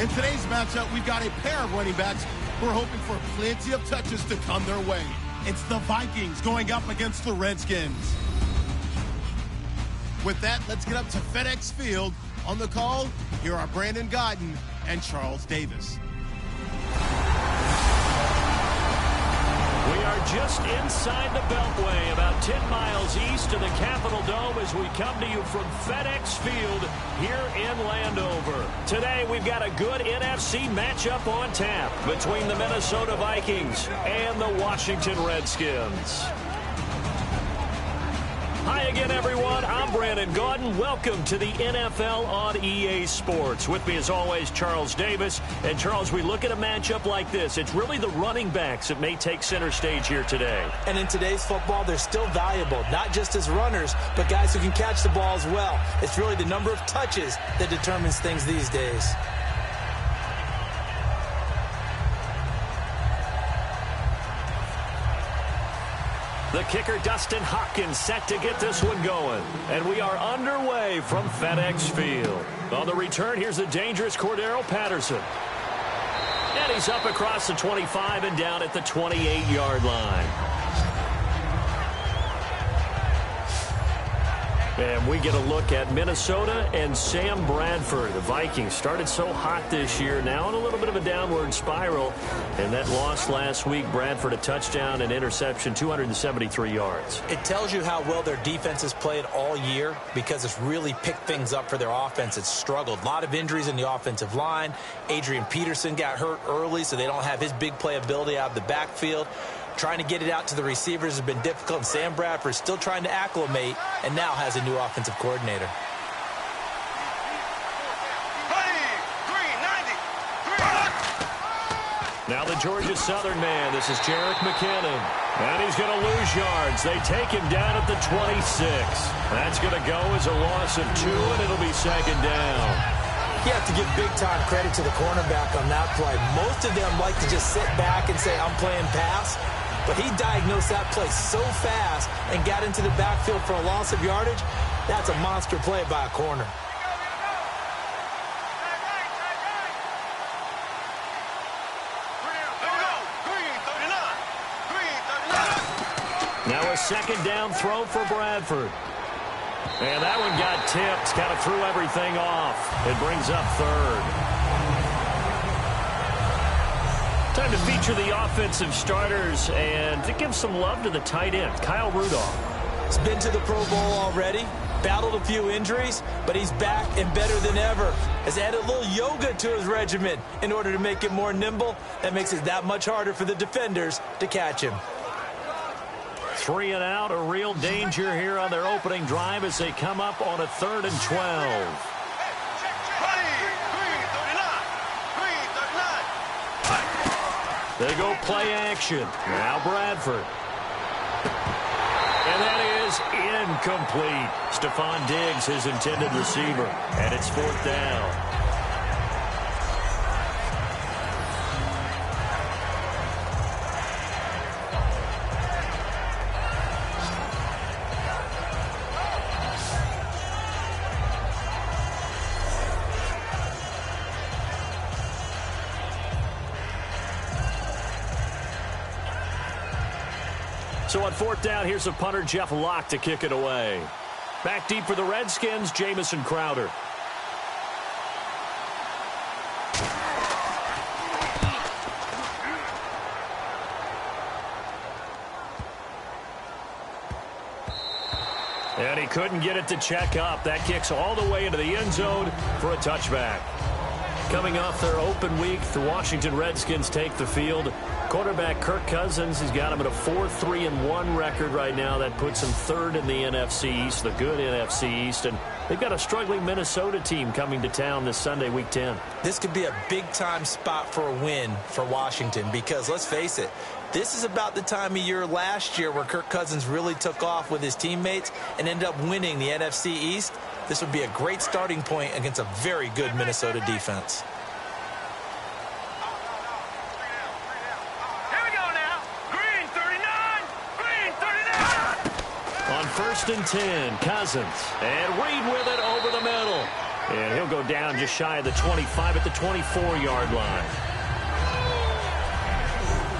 In today's matchup, we've got a pair of running backs who are hoping for plenty of touches to come their way. It's the Vikings going up against the Redskins. With that, let's get up to FedEx Field. On the call, here are Brandon Gaudin and Charles Davis. We are just inside the Beltway, about 10 miles east of the Capitol Dome as we come to you from FedEx Field here in Landover. Today, we've got a good NFC matchup on tap between the Minnesota Vikings and the Washington Redskins. Hi again, everyone. I'm Brandon Gaudin. Welcome to the NFL on EA Sports. With me, as always, Charles Davis. And, Charles, we look at a matchup like this. It's really the running backs that may take center stage here today. And in today's football, they're still valuable, not just as runners, but guys who can catch the ball as well. It's really the number of touches that determines things these days. The kicker, Dustin Hopkins, set to get this one going. And we are underway from FedEx Field. On the return, here's the dangerous Cordero Patterson. And he's up across the 25 and down at the 28-yard line. And we get a look at Minnesota and Sam Bradford. The Vikings started so hot this year, now in a little bit of a downward spiral. And that loss last week, Bradford a touchdown and interception, 273 yards. It tells you how well their defense has played all year because it's really picked things up for their offense. It's struggled. A lot of injuries in the offensive line. Adrian Peterson got hurt early, so they don't have his big playability out of the backfield. Trying to get it out to the receivers has been difficult, and Sam Bradford is still trying to acclimate and now has a new offensive coordinator. Now the Georgia Southern man, this is Jerick McKinnon. And he's going to lose yards. They take him down at the 26. That's going to go as a loss of 2, and it'll be second down. You have to give big-time credit to the cornerback on that play. Most of them like to just sit back and say, I'm playing pass. But he diagnosed that play so fast and got into the backfield for a loss of yardage. That's a monster play by a corner. Now a second down throw for Bradford. And that one got tipped, kind of threw everything off. It brings up third. Time to feature the offensive starters and to give some love to the tight end, Kyle Rudolph. He's been to the Pro Bowl already, battled a few injuries, but he's back and better than ever. Has added a little yoga to his regimen in order to make it more nimble. That makes it that much harder for the defenders to catch him. 3 and out, a real danger here on their opening drive as they come up on a 3rd and 12. They go play action. Now Bradford. And that is incomplete. Stephon Diggs, his intended receiver. And it's 4th down. So on 4th down, here's the punter, Jeff Locke, to kick it away. Back deep for the Redskins, Jamison Crowder. And he couldn't get it to check up. That kicks all the way into the end zone for a touchback. Coming off their open week, the Washington Redskins take the field. Quarterback Kirk Cousins has got him at a 4-3-1 record right now. That puts him 3rd in the NFC East, the good NFC East. And they've got a struggling Minnesota team coming to town this Sunday, Week 10. This could be a big-time spot for a win for Washington because, let's face it, this is about the time of year last year where Kirk Cousins really took off with his teammates and ended up winning the NFC East. This would be a great starting point against a very good Minnesota defense. Here we go now. Green 39. Green 39. On 1st and 10, Cousins. And Reed with it over the middle. And he'll go down just shy of the 25 at the 24-yard line.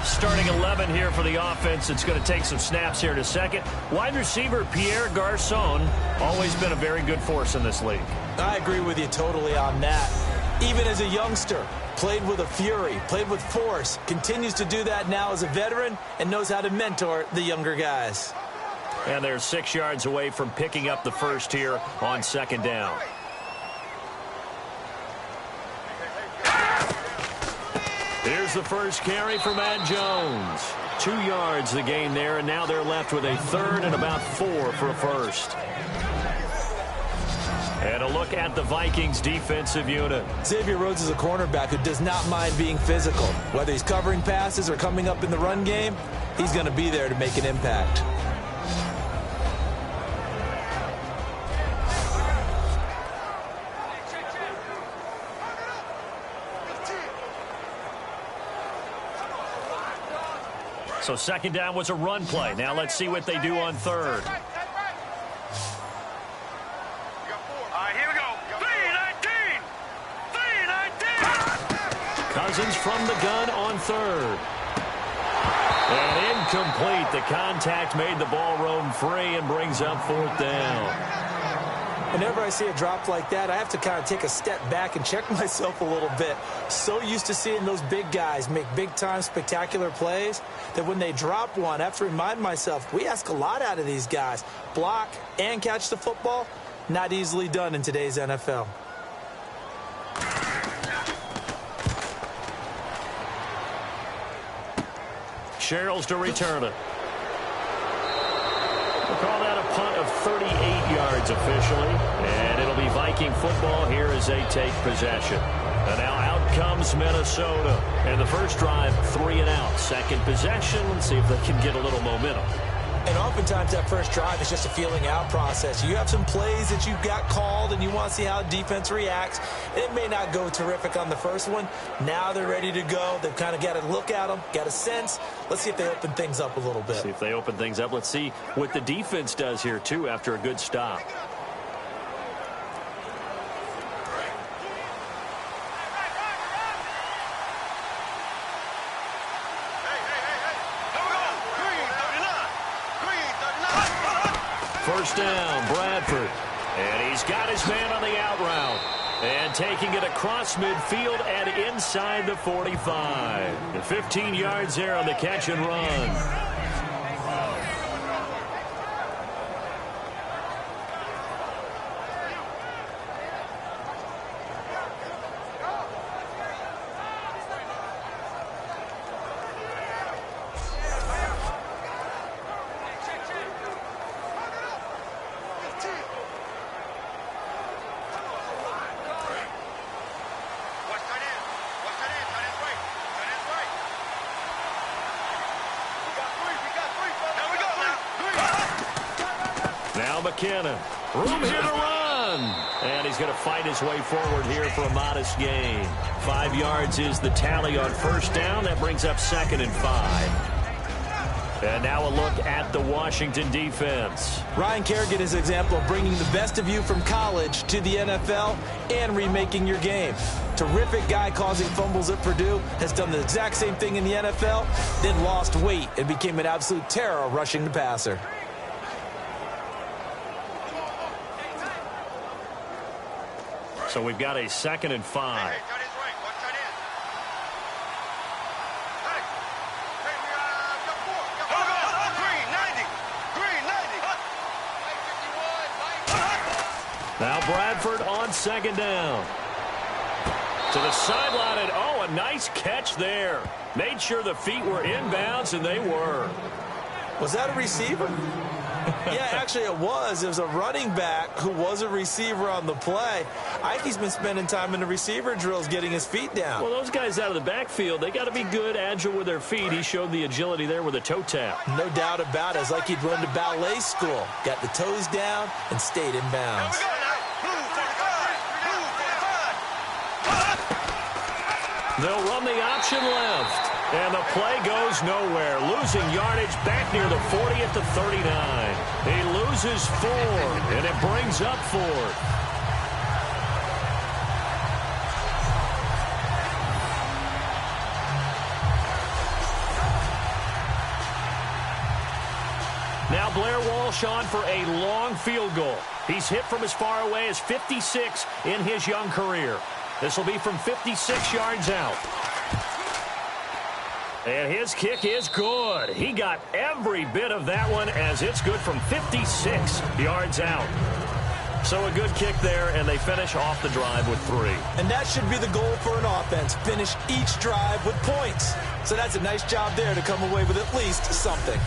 Starting 11 here for the offense. It's going to take some snaps here in a second. Wide receiver Pierre Garçon, always been a very good force in this league. I agree with you totally on that. Even as a youngster, played with a fury, played with force, continues to do that now as a veteran, and knows how to mentor the younger guys. And they're 6 yards away from picking up the first here on second down. Here's the first carry for Matt Jones. 2 yards the gain there, and now they're left with a third and about 4 for a first. And a look at the Vikings defensive unit. Xavier Rhodes is a cornerback who does not mind being physical. Whether he's covering passes or coming up in the run game, he's going to be there to make an impact. So second down was a run play. Now let's see what they do on third. Here we go. 3-19. 3-19. Cousins from the gun on third. And incomplete. The contact made the ball roam free and brings up fourth down. Whenever I see a drop like that, I have to kind of take a step back and check myself a little bit. So used to seeing those big guys make big-time spectacular plays that when they drop one, I have to remind myself, we ask a lot out of these guys. Block and catch the football, not easily done in today's NFL. Sherrills to return it. We'll call that a punt of 38 yards officially. And it'll be Viking football here as they take possession. And now out comes Minnesota. And the first drive, 3 and out. Second possession. Let's see if they can get a little momentum. And oftentimes that first drive is just a feeling out process. You have some plays that you've got called and you want to see how defense reacts. It may not go terrific on the first one. Now they're ready to go. They've kind of got to look at them, got a sense. Let's see if they open things up a little bit. See if they open things up. Let's see what the defense does here, too, after a good stop. First down, Bradford. And he's got his man on the out route. And taking it across midfield and inside the 45. The 15 yards there on the catch and run. McKinnon. Room here to run. And he's going to fight his way forward here for a modest gain. 5 yards is the tally on first down. That brings up 2nd and 5. And now a look at the Washington defense. Ryan Kerrigan is an example of bringing the best of you from college to the NFL and remaking your game. Terrific guy causing fumbles at Purdue, has done the exact same thing in the NFL, then lost weight and became an absolute terror rushing the passer. So we've got a 2nd and 5. Now Bradford on 2nd down. To the sideline, and oh, a nice catch there. Made sure the feet were inbounds, and they were. Was that a receiver? Yeah, actually it was. It was a running back who was a receiver on the play. Ike's been spending time in the receiver drills getting his feet down. Well, those guys out of the backfield, they got to be good, agile with their feet. He showed the agility there with a toe tap. No doubt about it. It's like he'd run to ballet school. Got the toes down and stayed in bounds. They'll run the option left. And the play goes nowhere. Losing yardage back near the 40 at the 39. He loses 4, and it brings up 4. Blair Walsh on for a long field goal. He's hit from as far away as 56 in his young career. This will be from 56 yards out. And his kick is good. He got every bit of that one as it's good from 56 yards out. So a good kick there, and they finish off the drive with 3. And that should be the goal for an offense. Finish each drive with points. So that's a nice job there to come away with at least something.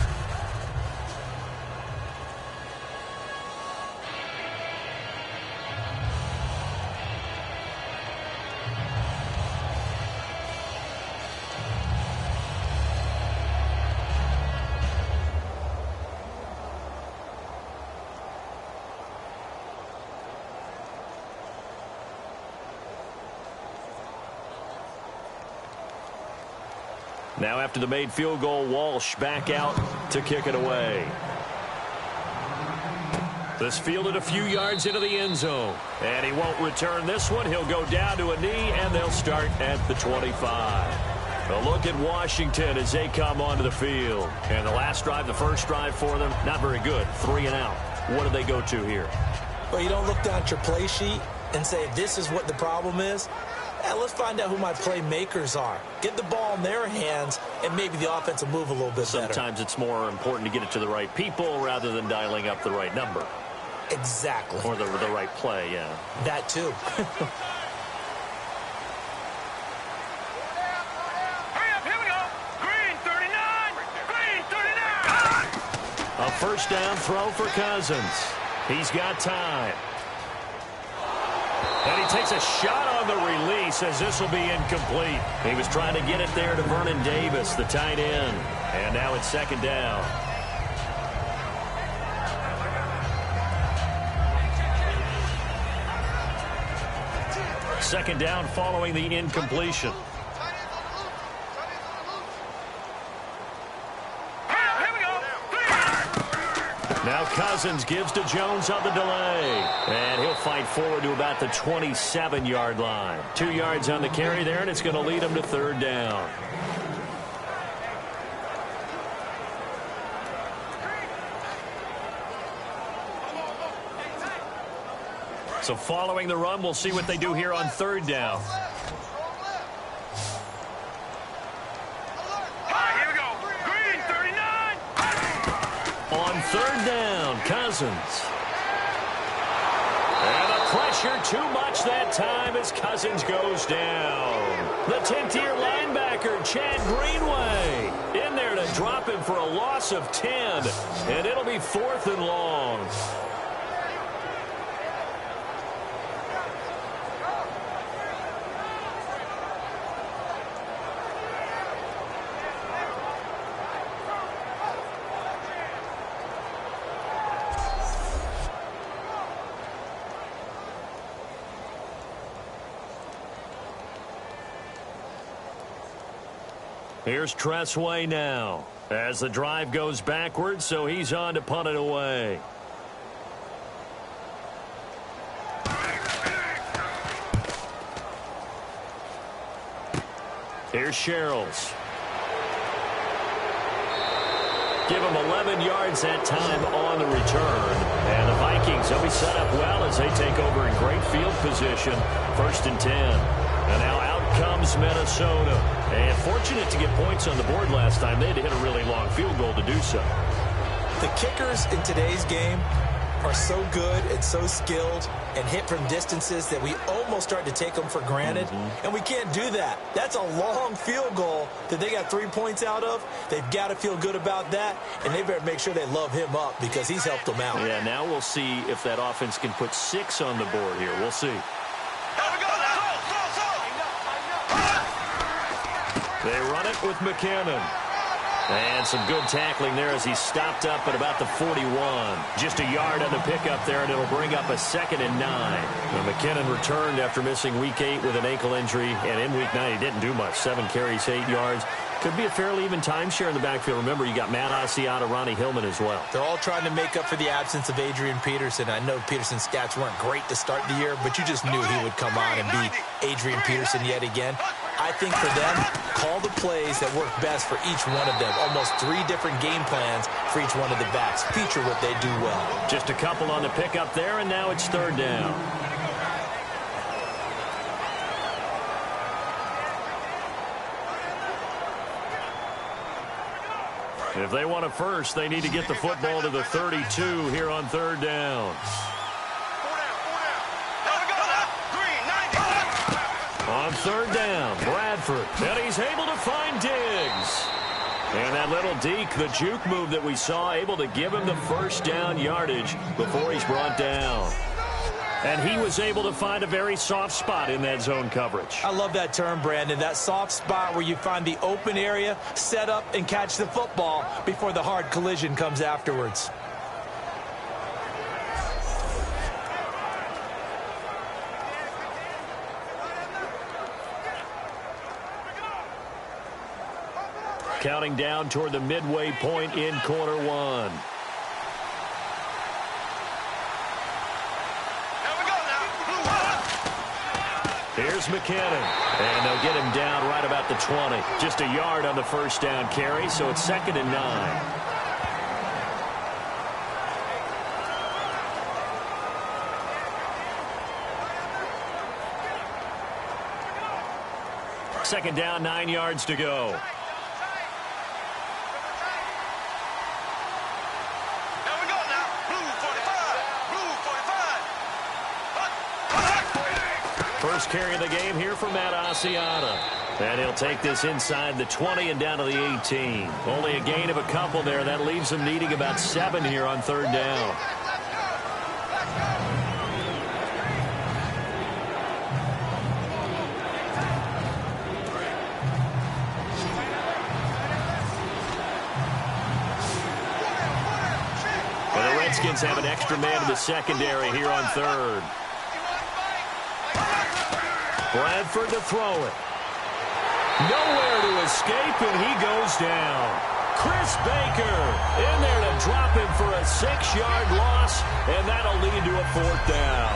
Now after the made field goal, Walsh back out to kick it away. This fielded a few yards into the end zone. And he won't return this one. He'll go down to a knee, and they'll start at the 25. A look at Washington as they come onto the field. And the last drive, the first drive for them, not very good. 3 and out. What do they go to here? Well, you don't look down at your play sheet and say, this is what the problem is. Let's find out who my playmakers are. Get the ball in their hands, and maybe the offense will move a little bit better. Sometimes it's more important to get it to the right people rather than dialing up the right number. Exactly. Or the right play, yeah. That too. Hurry up, here we go. Green 39. Green 39. A first down throw for Cousins. He's got time. And he takes a shot on the release as this will be incomplete. He was trying to get it there to Vernon Davis, the tight end. And now it's second down. Second down following the incompletion. Now Cousins gives to Jones on the delay. And he'll fight forward to about the 27-yard line. 2 yards on the carry there, and it's going to lead him to third down. So following the run, we'll see what they do here on third down. Here we go. Green 39. On third down, Cousins. And the pressure too much that time as Cousins goes down. The 10th-year linebacker, Chad Greenway, in there to drop him for a loss of 10. And it'll be 4th and long. Here's Tressway now as the drive goes backwards, so he's on to punt it away. Here's Sherrills. Give him 11 yards that time on the return. And the Vikings, they'll be set up well as they take over in great field position. 1st and 10. And now out comes Minnesota. And fortunate to get points on the board last time. They had to hit a really long field goal to do so. The kickers in today's game are so good and so skilled and hit from distances that we almost start to take them for granted. And we can't do that. That's a long field goal that they got 3 points out of. They've got to feel good about that, and they better make sure they love him up because he's helped them out. Yeah, now we'll see if that offense can put 6 on the board here. We'll see. They run it with McKinnon. And some good tackling there as he stopped up at about the 41. Just a yard on the pickup there, and it'll bring up a 2nd and 9. Now, McKinnon returned after missing Week 8 with an ankle injury, and in Week 9 he didn't do much. 7 carries, 8 yards. Could be a fairly even timeshare in the backfield. Remember, you got Matt Asiata, Ronnie Hillman as well. They're all trying to make up for the absence of Adrian Peterson. I know Peterson's stats weren't great to start the year, but you just knew he would come on and be Adrian Peterson yet again. I think for them, call the plays that work best for each one of them. Almost 3 different game plans for each one of the backs. Feature what they do well. Just a couple on the pickup there, and now it's 3rd down. If they want a first, they need to get the football to the 32 here on 3rd down. On 3rd down, Bradford, and he's able to find Diggs. And that little deke, the juke move that we saw, able to give him the 1st down yardage before he's brought down. And he was able to find a very soft spot in that zone coverage. I love that term, Brandon. That soft spot where you find the open area, set up, and catch the football before the hard collision comes afterwards. Counting down toward the midway point in quarter 1. Here's McKinnon, and they'll get him down right about the 20. Just a yard on the 1st down carry, so it's 2nd and 9. Second down, 9 yards to go. First carry of the game here for Matt Asiata. And he'll take this inside the 20 and down to the 18. Only a gain of a couple there. That leaves them needing about 7 here on 3rd down. And the Redskins have an extra man in the secondary here on 3rd. Bradford to throw it. Nowhere to escape, and he goes down. Chris Baker in there to drop him for a 6-yard loss, and that'll lead to a 4th down.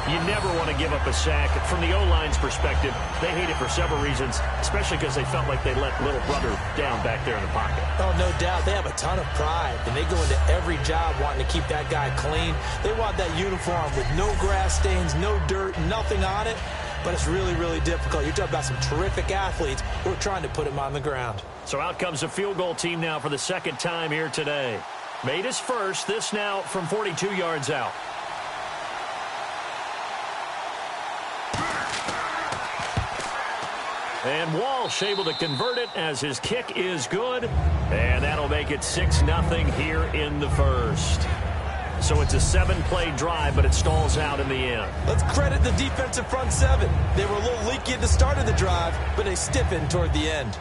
You never want to give up a sack. From the O-line's perspective, they hate it for several reasons, especially because they felt like they let little brother down back there in the pocket. Oh, no doubt. They have a ton of pride, and they go into every job wanting to keep that guy clean. They want that uniform with no grass stains, no dirt, nothing on it. But it's really, really difficult. You're talking about some terrific athletes who are trying to put him on the ground. So out comes the field goal team now for the 2nd time here today. Made his first, this now from 42 yards out. And Walsh able to convert it as his kick is good. And that'll make it 6-0 here in the 1st. So it's a 7-play drive, but it stalls out in the end. Let's credit the defensive front 7. They were a little leaky at the start of the drive, but they stiffened toward the end.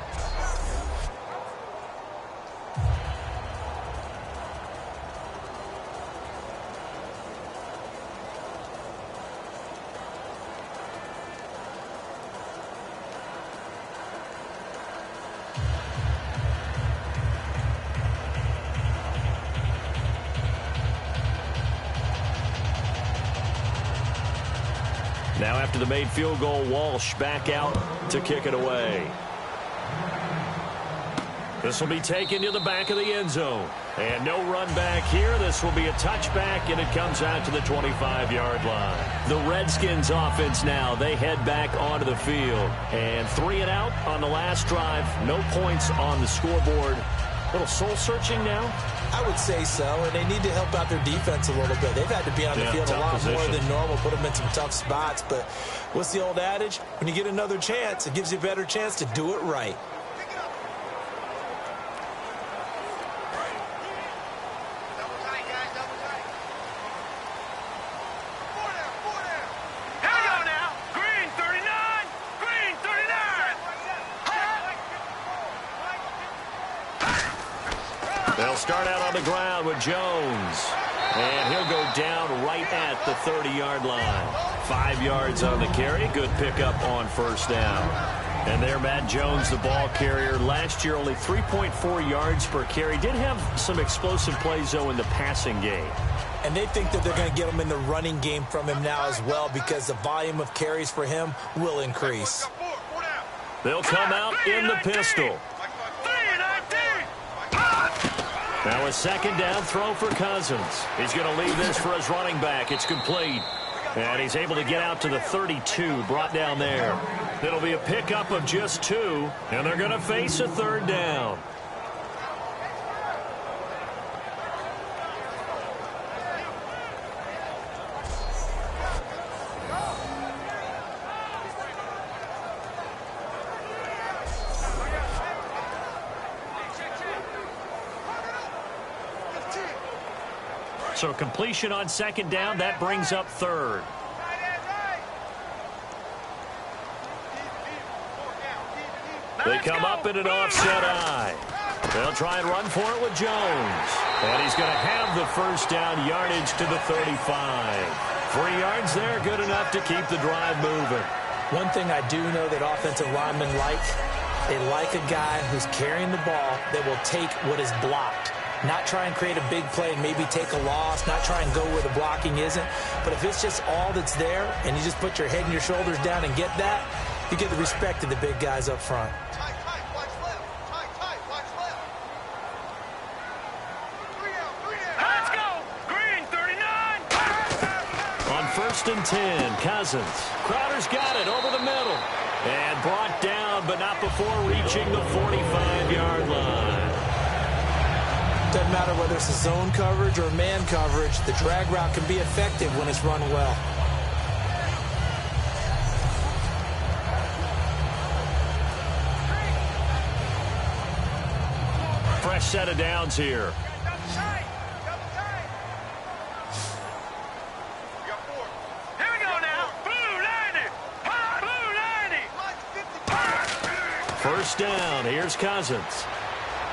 Now after the made field goal, Walsh back out to kick it away. This will be taken to the back of the end zone. And no run back here. This will be a touchback, and it comes out to the 25-yard line. The Redskins offense now, they head back onto the field. And 3 and out on the last drive. No points on the scoreboard. A little soul-searching now? I would say so, and they need to help out their defense a little bit. They've had to be on the field a lot more than normal, put them in some tough spots. But what's the old adage? When you get another chance, it gives you a better chance to do it right. They'll start out on the ground with Jones. And he'll go down right at the 30-yard line. 5 yards on the carry. Good pickup on 1st down. And there, Matt Jones, the ball carrier. Last year, only 3.4 yards per carry. Did have some explosive plays, though, in the passing game. And they think that they're going to get him in the running game from him now as well, because the volume of carries for him will increase. They'll come out in the pistol. Now a second down throw for Cousins. He's going to leave this for his running back. It's complete. And he's able to get out to the 32, brought down there. It'll be a pickup of just 2, and they're going to face a third down. So completion on second down, that brings up third. They come up in an offset eye. They'll try and run for it with Jones. And he's going to have the first down, yardage to the 35. 3 yards there, good enough to keep the drive moving. One thing I do know that offensive linemen like, they like a guy who's carrying the ball that will take what is blocked. Not try and create a big play and maybe take a loss, not try and go where the blocking isn't. But if it's just all that's there and you just put your head and your shoulders down and get that, you get the respect of the big guys up front. Let's go! Green, 39! On 1st and 10, Cousins. Crowder's got it over the middle. And brought down, but not before reaching the 45-yard line. Doesn't matter whether it's a zone coverage or man coverage, the drag route can be effective when it's run well. Fresh set of downs here. Here we go now. Blue 90. Blue 90. First down, here's Cousins.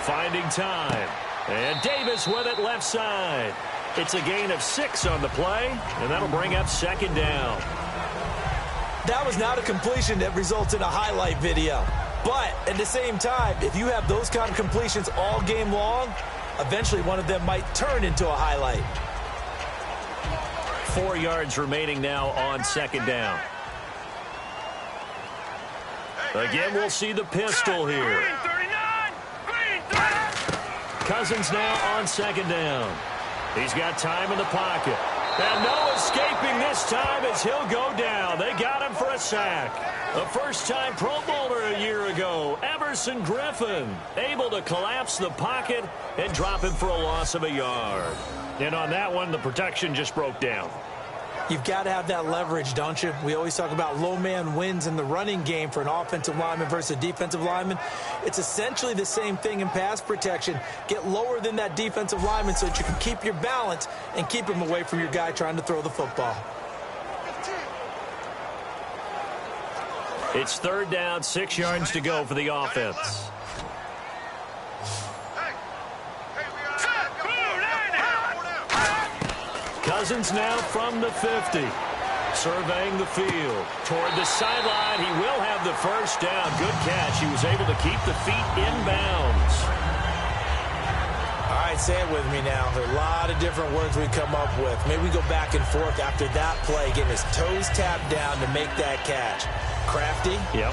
Finding time. And Davis with it left side. It's a gain of 6 on the play, and that'll bring up second down. That was not a completion that results in a highlight video. But at the same time, if you have those kind of completions all game long, eventually one of them might turn into a highlight. 4 yards remaining now on second down. Again, we'll see the pistol here. Green, 39. Green, 39. Cousins now on second down. He's got time in the pocket. And no escaping this time as he'll go down. They got him for a sack. A first-time Pro Bowler a year ago, Everson Griffin, able to collapse the pocket and drop him for a loss of a yard. And on that one, the protection just broke down. You've got to have that leverage, don't you? We always talk about low man wins in the running game for an offensive lineman versus a defensive lineman. It's essentially the same thing in pass protection. Get lower than that defensive lineman so that you can keep your balance and keep him away from your guy trying to throw the football. It's third down, 6 yards to go for the offense. Cousins now from the 50. Surveying the field. Toward the sideline, he will have the first down. Good catch. He was able to keep the feet inbounds. All right, say it with me now. There are a lot of different words we come up with. Maybe we go back and forth after that play, getting his toes tapped down to make that catch. Crafty. Yep.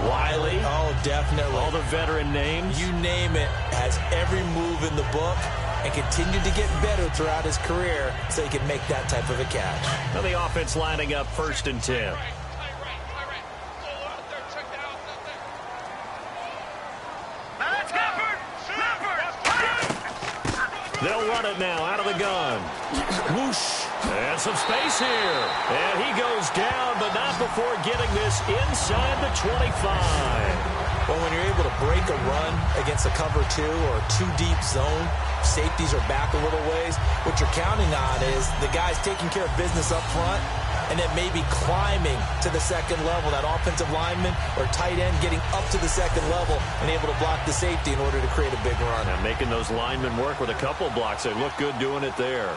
Wiley. Oh, definitely. All the veteran names. You name it. Has every move in the book and continued to get better throughout his career so he can make that type of a catch. Now the offense lining up 1st and 10. They'll run it now out of the gun. Whoosh. And some space here. And he goes down, but not before getting this inside the 25. Well, when you're able to break a run against a cover 2 or a 2-deep zone, safeties are back a little ways. What you're counting on is the guys taking care of business up front and then maybe climbing to the second level. That offensive lineman or tight end getting up to the second level and able to block the safety in order to create a big run. And making those linemen work with a couple blocks. They look good doing it there.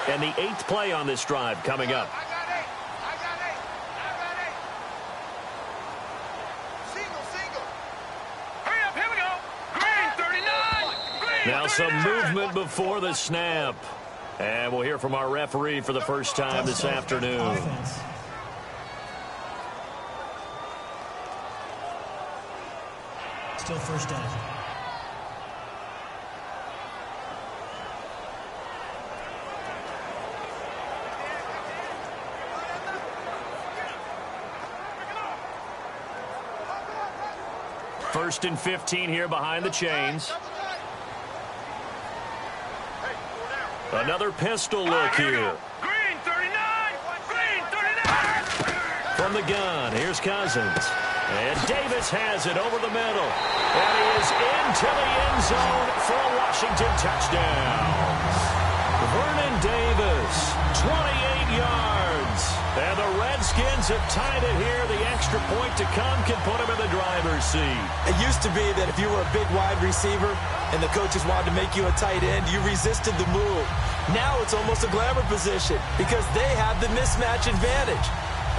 And the 8th play on this drive coming up. Now some movement before the snap. And we'll hear from our referee for the first time this afternoon. Still first down. First and 15 here behind the chains. Another pistol look here. Green 39! Green 39! From the gun, here's Cousins. And Davis has it over the middle. And he is into the end zone for a Washington touchdown. Vernon Davis, 28 yards. And the Redskins have tied it here. The extra point to come can put him in the driver's seat. It used to be that if you were a big wide receiver and the coaches wanted to make you a tight end, you resisted the move. Now it's almost a glamour position because they have the mismatch advantage.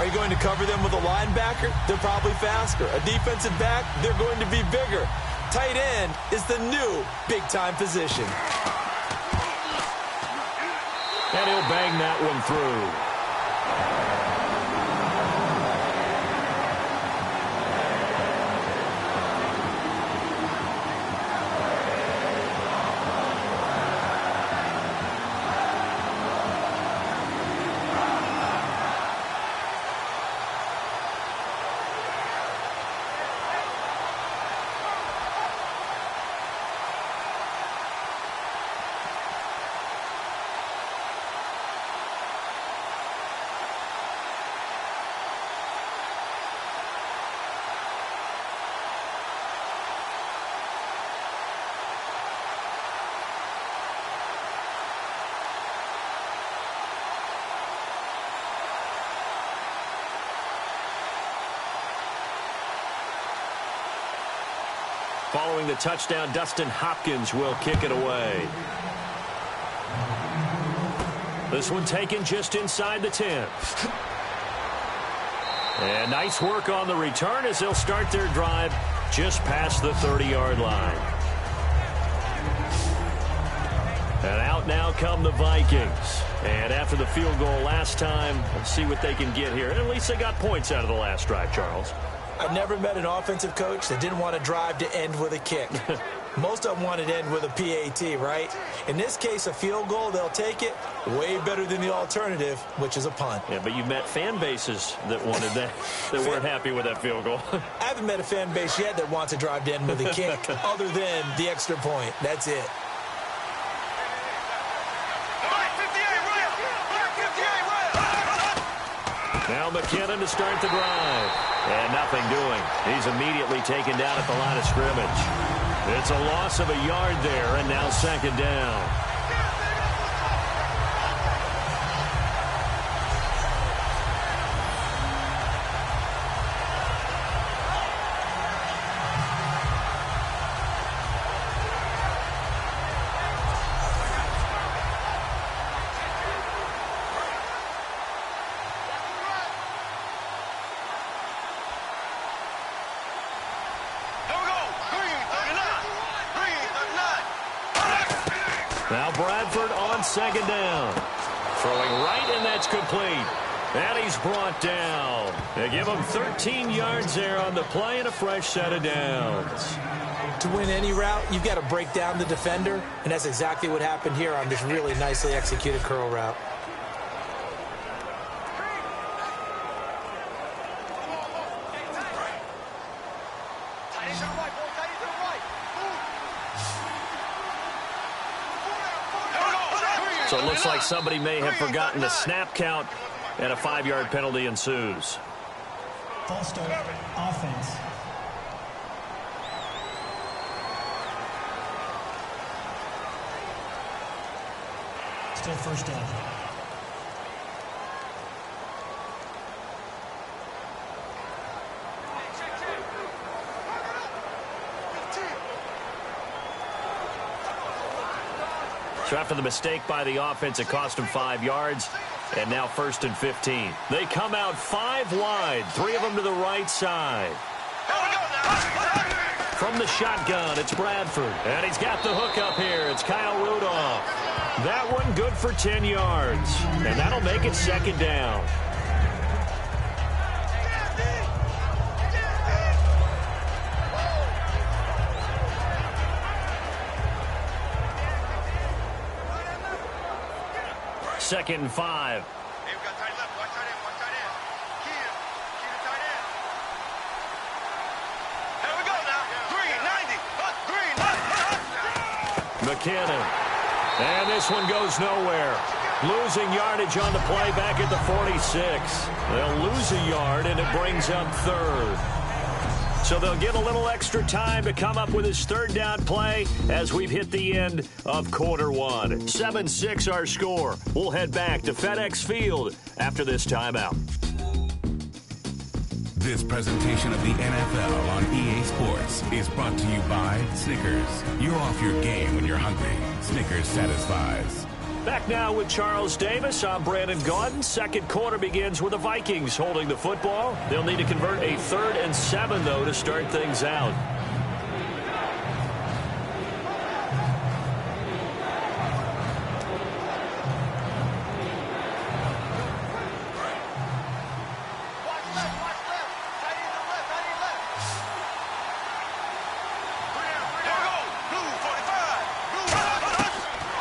Are you going to cover them with a linebacker? They're probably faster. A defensive back? They're going to be bigger. Tight end is the new big-time position. And he'll bang that one through. Following the touchdown, Dustin Hopkins will kick it away. This one taken just inside the 10. And nice work on the return as they'll start their drive just past the 30-yard line. And out now come the Vikings. And after the field goal last time, let's see what they can get here. And at least they got points out of the last drive, Charles. I've never met an offensive coach that didn't want to drive to end with a kick. Most of them wanted to end with a PAT, right? In this case, a field goal, they'll take it. Way better than the alternative, which is a punt. Yeah, but you met fan bases that wanted that, that weren't happy with that field goal. I haven't met a fan base yet that wants to drive to end with a kick other than the extra point. That's it. Now McKinnon to start the drive. And nothing doing. He's immediately taken down at the line of scrimmage. It's a loss of a yard there, and now second down. Now Bradford on second down. Throwing right, and that's complete. And he's brought down. They give him 13 yards there on the play and a fresh set of downs. To win any route, you've got to break down the defender, and that's exactly what happened here on this really nicely executed curl route. So it looks like somebody may have forgotten the snap count, and a 5-yard penalty ensues. False start, offense. Still first down. So after the mistake by the offense, it cost them 5 yards. And now first and 15. They come out 5 wide, 3 of them to the right side. From the shotgun, it's Bradford. And he's got the hook up here. It's Kyle Rudolph. That one good for 10 yards. And that'll make it second down. 2nd and 5. Hey, we got tight left. Watch tight end. Watch tight end. Key to tight end. Here we go now. Green, 90. Green, McKinnon. And this one goes nowhere. Losing yardage on the play back at the 46. They'll lose a yard, and it brings up 3rd. So they'll get a little extra time to come up with his 3rd down play as we've hit the end of quarter 1. 7-6 our score. We'll head back to FedEx Field after this timeout. This presentation of the NFL on EA Sports is brought to you by Snickers. You're off your game when you're hungry. Snickers satisfies. Back now with Charles Davis. I'm Brandon Gaudin. 2nd quarter begins with the Vikings holding the football. They'll need to convert a 3rd and 7, though, to start things out.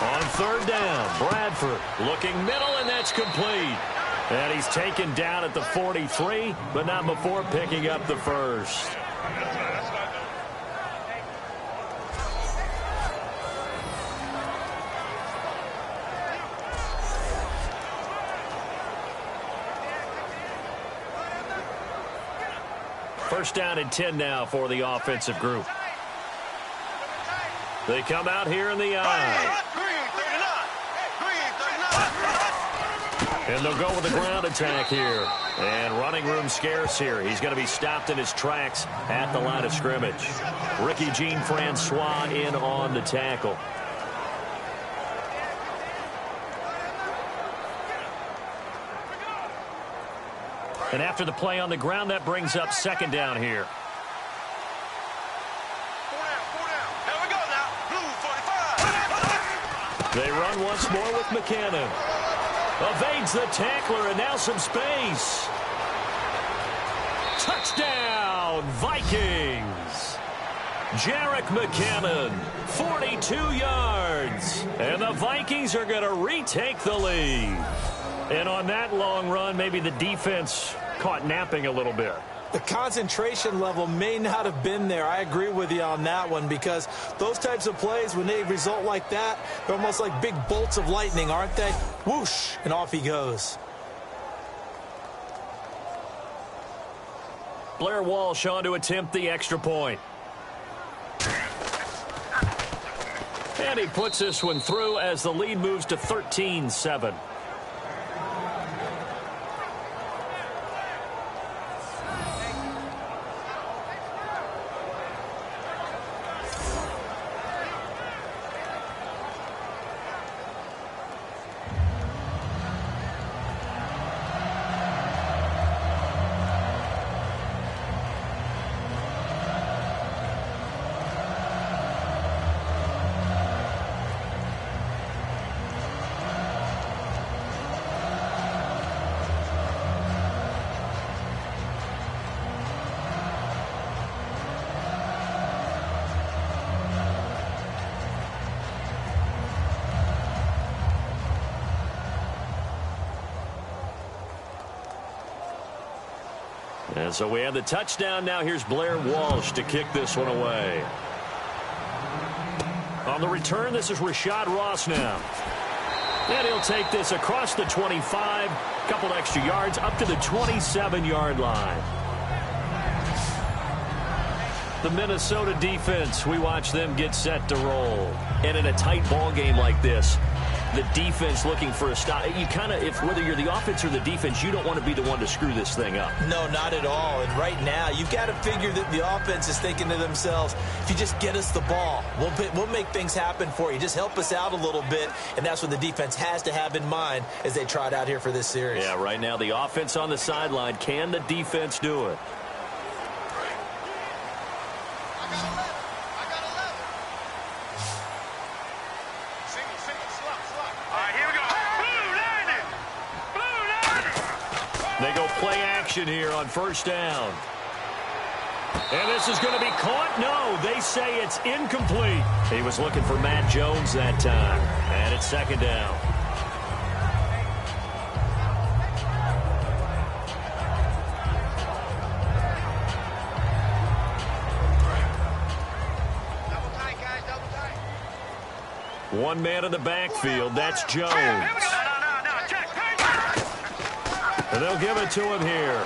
On 3rd down, Bradford looking middle, and that's complete. And he's taken down at the 43, but not before picking up the 1st. First down and 10 now for the offensive group. They come out here in the eye. And they'll go with the ground attack here. And running room scarce here. He's going to be stopped in his tracks at the line of scrimmage. Ricky Jean-Francois in on the tackle. And after the play on the ground, that brings up 2nd down here. They run once more with McKinnon. Evades the tackler, and now some space. Touchdown, Vikings. Jerick McKinnon, 42 yards. And the Vikings are going to retake the lead. And on that long run, maybe the defense caught napping a little bit. The concentration level may not have been there. I agree with you on that one, because those types of plays, when they result like that, they're almost like big bolts of lightning, aren't they? Whoosh, and off he goes. Blair Walsh on to attempt the extra point. And he puts this one through as the lead moves to 13-7. And so we have the touchdown. Now here's Blair Walsh to kick this one away. On the return, this is Rashad Ross now. And he'll take this across the 25, a couple extra yards, up to the 27-yard line. The Minnesota defense, we watch them get set to roll. And in a tight ball game like this, the defense looking for a stop. You kind of, whether you're the offense or the defense, you don't want to be the one to screw this thing up. No, not at all. And right now, you've got to figure that the offense is thinking to themselves, if you just get us the ball, we'll make things happen for you. Just help us out a little bit. And that's what the defense has to have in mind as they trot out here for this series. Yeah, right now, the offense on the sideline. Can the defense do it? They go play action here on first down. And this is going to be caught. No, they say it's incomplete. He was looking for Matt Jones that time. And it's second down. One man in the backfield. That's Jones. And they'll give it to him here.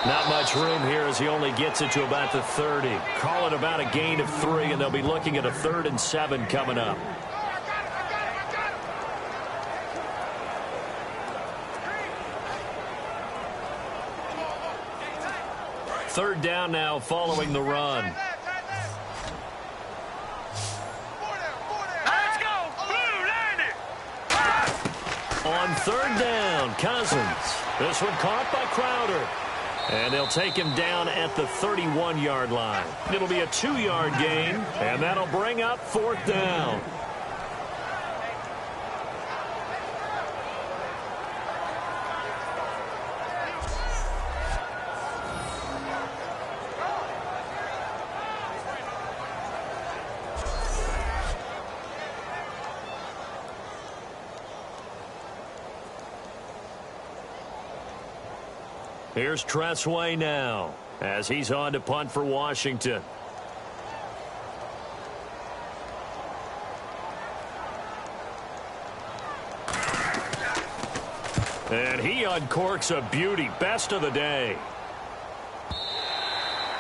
Not much room here as he only gets it to about the 30. Call it about a gain of 3, and they'll be looking at a 3rd and 7 coming up. Third down now following the run. Let's go. Blue, land it. On third down, Cousins. This one caught by Crowder. And they'll take him down at the 31-yard line. It'll be a 2-yard gain, and that'll bring up 4th down. Here's Tressway now as he's on to punt for Washington. And he uncorks a beauty. Best of the day.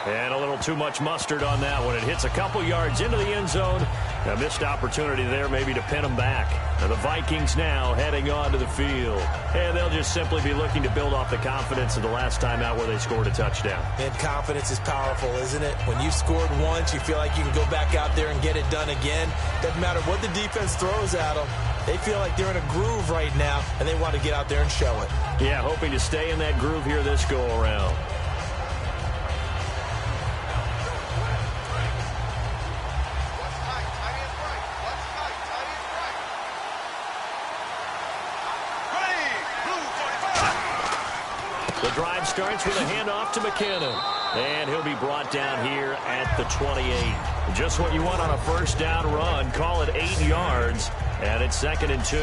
And a little too much mustard on that one. It hits a couple yards into the end zone. A missed opportunity there maybe to pin them back. And the Vikings now heading on to the field. And they'll just simply be looking to build off the confidence of the last time out where they scored a touchdown. And confidence is powerful, isn't it? When you've scored once, you feel like you can go back out there and get it done again. Doesn't matter what the defense throws at them. They feel like they're in a groove right now, and they want to get out there and show it. Yeah, hoping to stay in that groove here this go-around. The drive starts with a handoff to McKinnon. And he'll be brought down here at the 28. Just what you want on a first down run. Call it 8 yards. And it's 2nd and 2.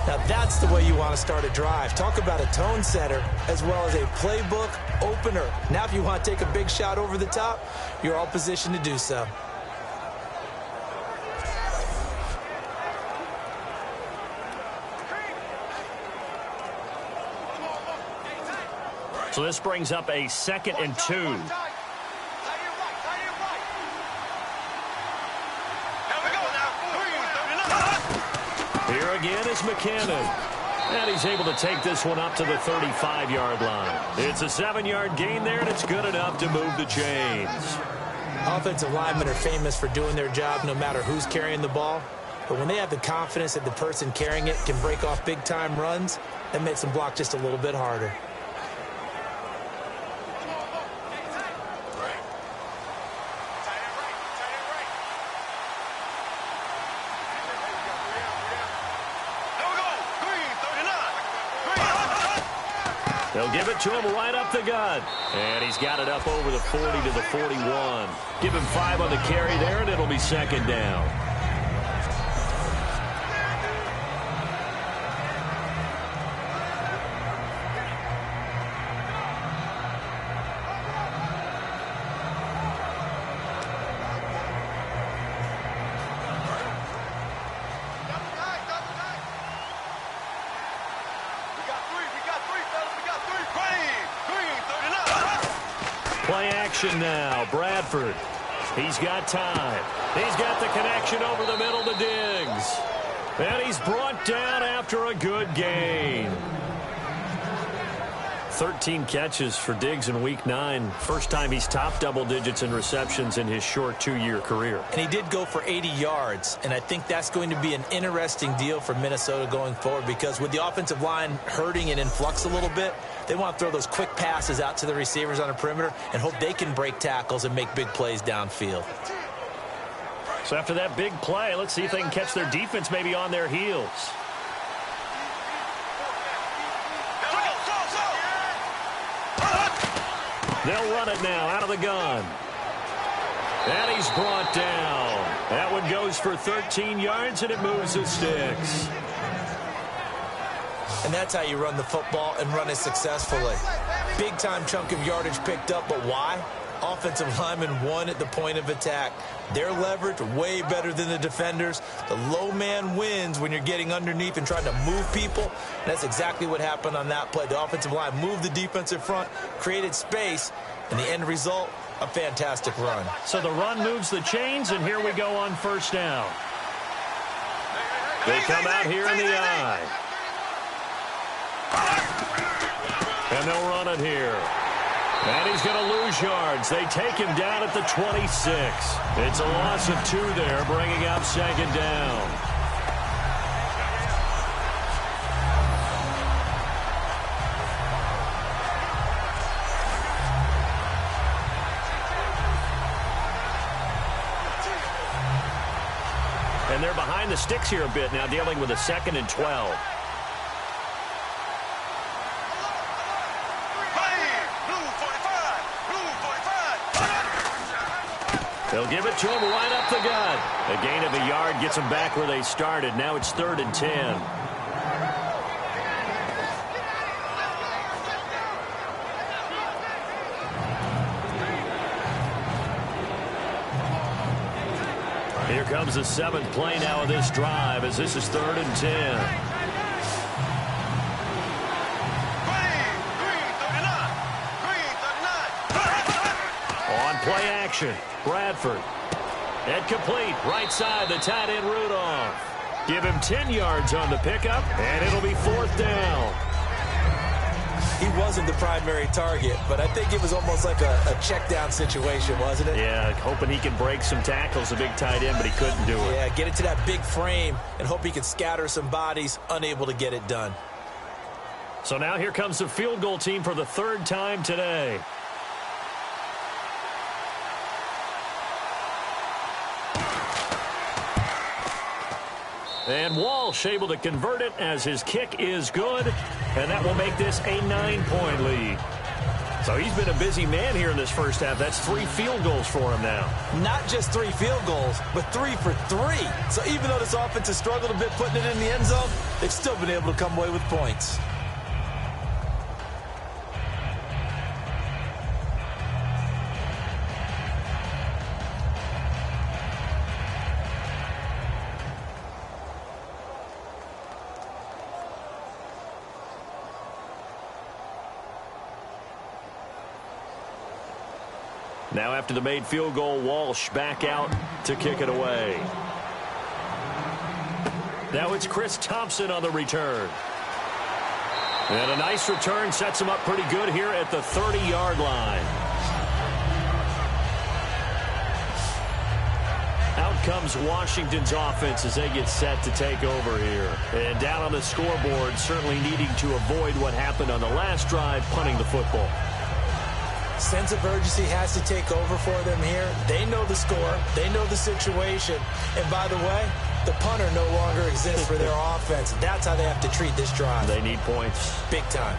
Now that's the way you want to start a drive. Talk about a tone setter as well as a playbook opener. Now if you want to take a big shot over the top, you're all positioned to do so. So this brings up a 2nd and 2. Here again is McKinnon. And he's able to take this one up to the 35-yard line. It's a 7-yard gain there, and it's good enough to move the chains. Offensive linemen are famous for doing their job no matter who's carrying the ball. But when they have the confidence that the person carrying it can break off big-time runs, that makes them block just a little bit harder. They'll give it to him right up the gut. And he's got it up over the 40 to the 41. Give him 5 on the carry there, and it'll be 2nd down. Play action now. Bradford. He's got time. He's got the connection over the middle to Diggs. And he's brought down after a good gain. 13 catches for Diggs in Week 9. First time he's topped double digits in receptions in his short 2-year career. And he did go for 80 yards, and I think that's going to be an interesting deal for Minnesota going forward because with the offensive line hurting and in flux a little bit, they want to throw those quick passes out to the receivers on the perimeter and hope they can break tackles and make big plays downfield. So after that big play, let's see if they can catch their defense maybe on their heels. They'll run it now out of the gun. And he's brought down. That one goes for 13 yards, and it moves the sticks. And that's how you run the football and run it successfully. Big-time chunk of yardage picked up, but why? Offensive lineman won at the point of attack. Their leverage way better than the defenders. The low man wins when you're getting underneath and trying to move people. And that's exactly what happened on that play. The offensive line moved the defensive front, created space, and the end result, a fantastic run. So the run moves the chains, and here we go on first down. They come out here in the I. And they'll run it here. And he's going to lose yards. They take him down at the 26. It's a loss of 2 there, bringing up second down. And they're behind the sticks here a bit now, dealing with a 2nd and 12. They'll give it to him right up the gut. A gain of a yard gets them back where they started. Now it's 3rd and 10. Here comes the 7th play now of this drive as this is 3rd and 10. On play action, Bradford. And complete, right side, the tight end Rudolph. Give him 10 yards on the pickup, and it'll be 4th down. He wasn't the primary target, but I think it was almost like a check down situation, wasn't it? Yeah, hoping he can break some tackles, a big tight end, but he couldn't do it. Yeah, get it to that big frame and hope he can scatter some bodies, unable to get it done. So now here comes the field goal team for the 3rd time today. And Walsh able to convert it as his kick is good, and that will make this a 9-point lead. So he's been a busy man here in this first half. That's 3 field goals for him now. Not just 3 field goals, but 3 for 3. So even though this offense has struggled a bit putting it in the end zone, they've still been able to come away with points. Now after the made field goal, Walsh back out to kick it away. Now it's Chris Thompson on the return. And a nice return sets him up pretty good here at the 30-yard line. Out comes Washington's offense as they get set to take over here. And down on the scoreboard, certainly needing to avoid what happened on the last drive, punting the football. Sense of urgency has to take over for them here. They know the score. They know the situation. And by the way, the punter no longer exists for their offense. That's how they have to treat this drive. They need points. Big time.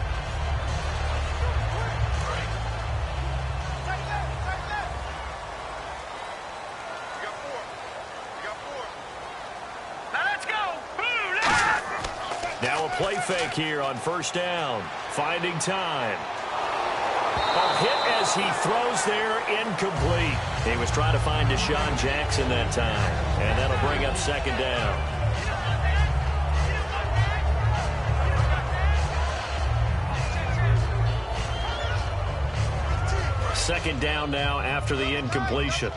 Now a play fake here on first down. Finding time. A hit as he throws there, incomplete. He was trying to find Deshaun Jackson that time. And that'll bring up second down. Second down now after the incompletion.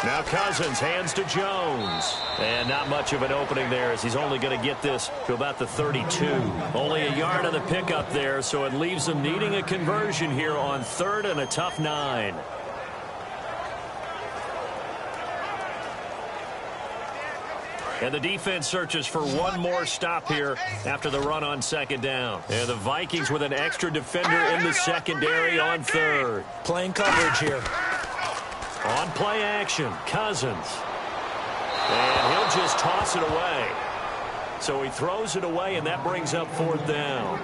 Now Cousins hands to Jones. And not much of an opening there as he's only going to get this to about the 32. Only a yard on the pickup there, so it leaves them needing a conversion here on 3rd and a tough 9. And the defense searches for one more stop here after the run on second down. And the Vikings with an extra defender in the secondary on 3rd. Playing coverage here. On play action, Cousins. And he'll just toss it away. So he throws it away, and that brings up 4th down.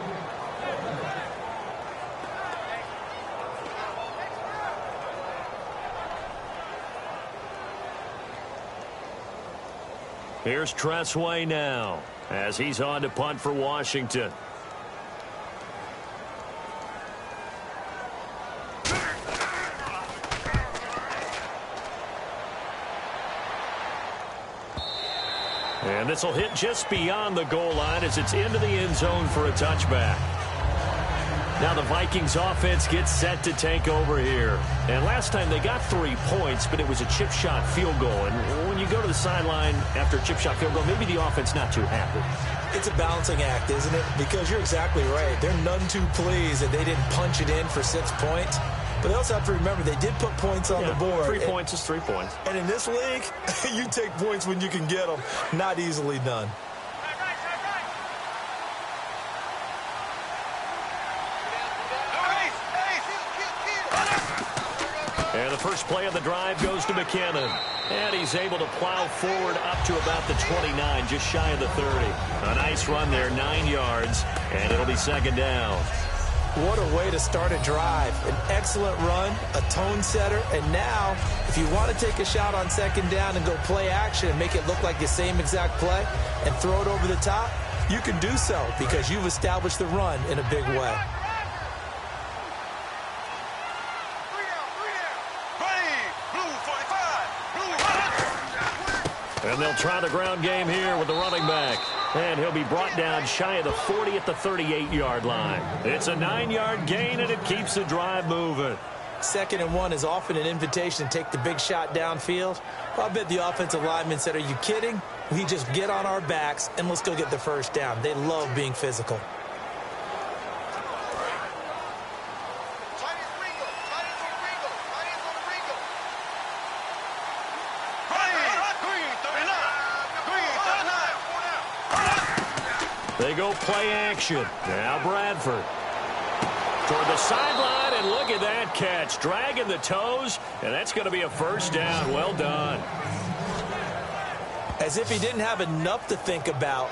Here's Tressway now as he's on to punt for Washington. And this will hit just beyond the goal line as it's into the end zone for a touchback. Now the Vikings offense gets set to take over here. And last time they got 3 points, but it was a chip shot field goal. And when you go to the sideline after a chip shot field goal, maybe the offense not too happy. It's a balancing act, isn't it? Because you're exactly right. They're none too pleased that they didn't punch it in for 6 points. But they also have to remember they did put points on the board. 3 points is 3 points. And in this league, you take points when you can get them. Not easily done. And the first play of the drive goes to McKinnon. And he's able to plow forward up to about the 29, just shy of the 30. A nice run there, 9 yards, and it'll be second down. What a way to start a drive. An excellent run, a tone setter, and now, if you want to take a shot on second down and go play action and make it look like the same exact play and throw it over the top, you can do so because you've established the run in a big way. And they'll try the ground game here with the running back. And he'll be brought down shy of the 40 at the 38-yard line. It's a 9-yard gain, and it keeps the drive moving. 2nd and 1 is often an invitation to take the big shot downfield. I bet the offensive lineman said, are you kidding? We just get on our backs, and let's go get the first down. They love being physical. They go play action. Now Bradford. Toward the sideline, and look at that catch. Dragging the toes, and that's going to be a first down. Well done. As if he didn't have enough to think about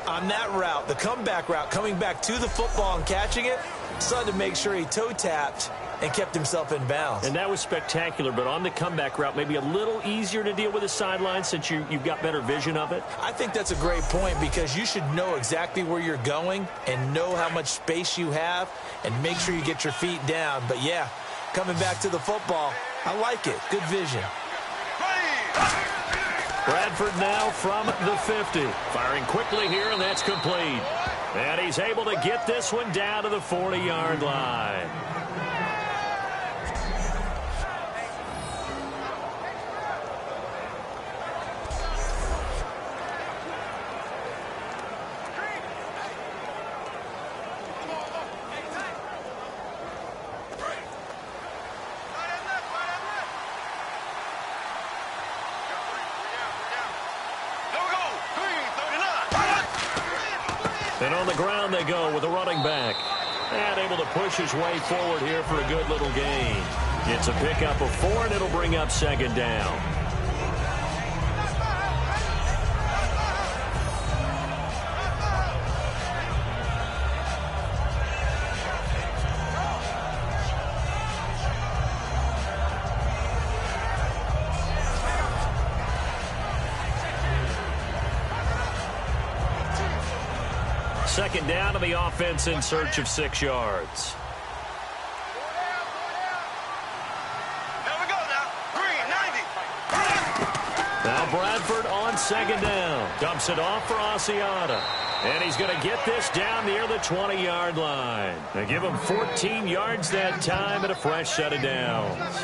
on that route, the comeback route, coming back to the football and catching it, decided to make sure he toe-tapped and kept himself in bounds. And that was spectacular, but on the comeback route, maybe a little easier to deal with the sideline since you've got better vision of it. I think that's a great point because you should know exactly where you're going and know how much space you have and make sure you get your feet down. But, yeah, coming back to the football, I like it. Good vision. Bradford now from the 50. Firing quickly here, and that's complete. And he's able to get this one down to the 40-yard line. And on the ground they go with a running back. And able to push his way forward here for a good little gain. It's a pickup of 4, and it'll bring up second down. Second down to the offense in search of 6 yards. There we go now. Green, 90. Now Bradford on second down. Dumps it off for Asiata. And he's going to get this down near the 20-yard line. They give him 14 yards that time and a fresh set of downs.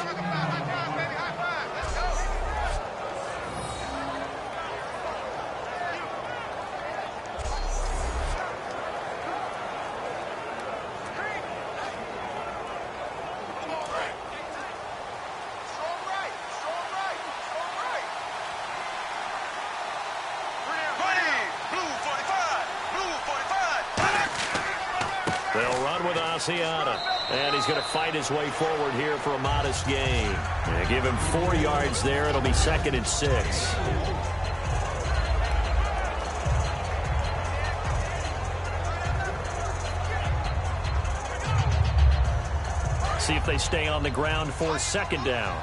And he's going to fight his way forward here for a modest gain. And give him 4 yards there. It'll be 2nd and 6. See if they stay on the ground for second down.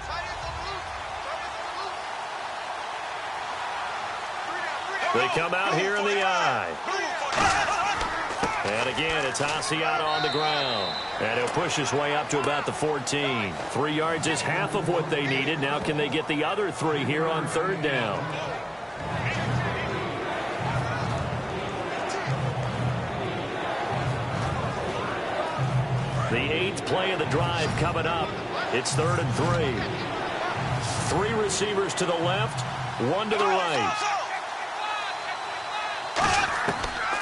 They come out here in the eye. And again, it's Asiata on the ground. And he'll push his way up to about the 14. 3 yards is half of what they needed. Now can they get the other 3 here on 3rd down? The 8th play of the drive coming up. It's 3rd and 3. 3 receivers to the left, 1 to the right.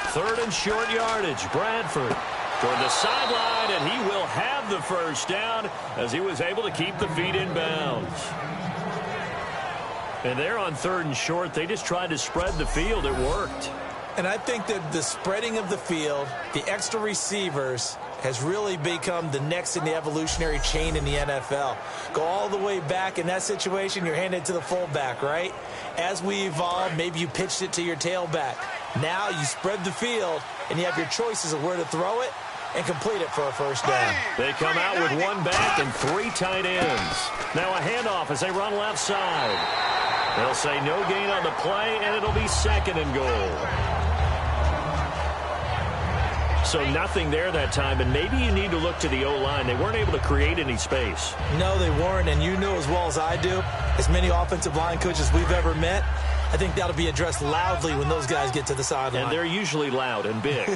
3rd and short yardage. Bradford toward the sideline, and he will have the first down as he was able to keep the feet in bounds. And they're on 3rd and short. They just tried to spread the field. It worked. And I think that the spreading of the field, the extra receivers, has really become the next in the evolutionary chain in the NFL. Go all the way back in that situation, you're handed to the fullback, right? As we evolve, maybe you pitched it to your tailback. Now you spread the field, and you have your choices of where to throw it and complete it for a first down. They come out with 1 back and 3 tight ends. Now a handoff as they run left side. They'll say no gain on the play, and it'll be 2nd and goal. So nothing there that time, and maybe you need to look to the O-line. They weren't able to create any space. No, they weren't, and you know as well as I do, as many offensive line coaches we've ever met, I think that'll be addressed loudly when those guys get to the sideline. And they're usually loud and big.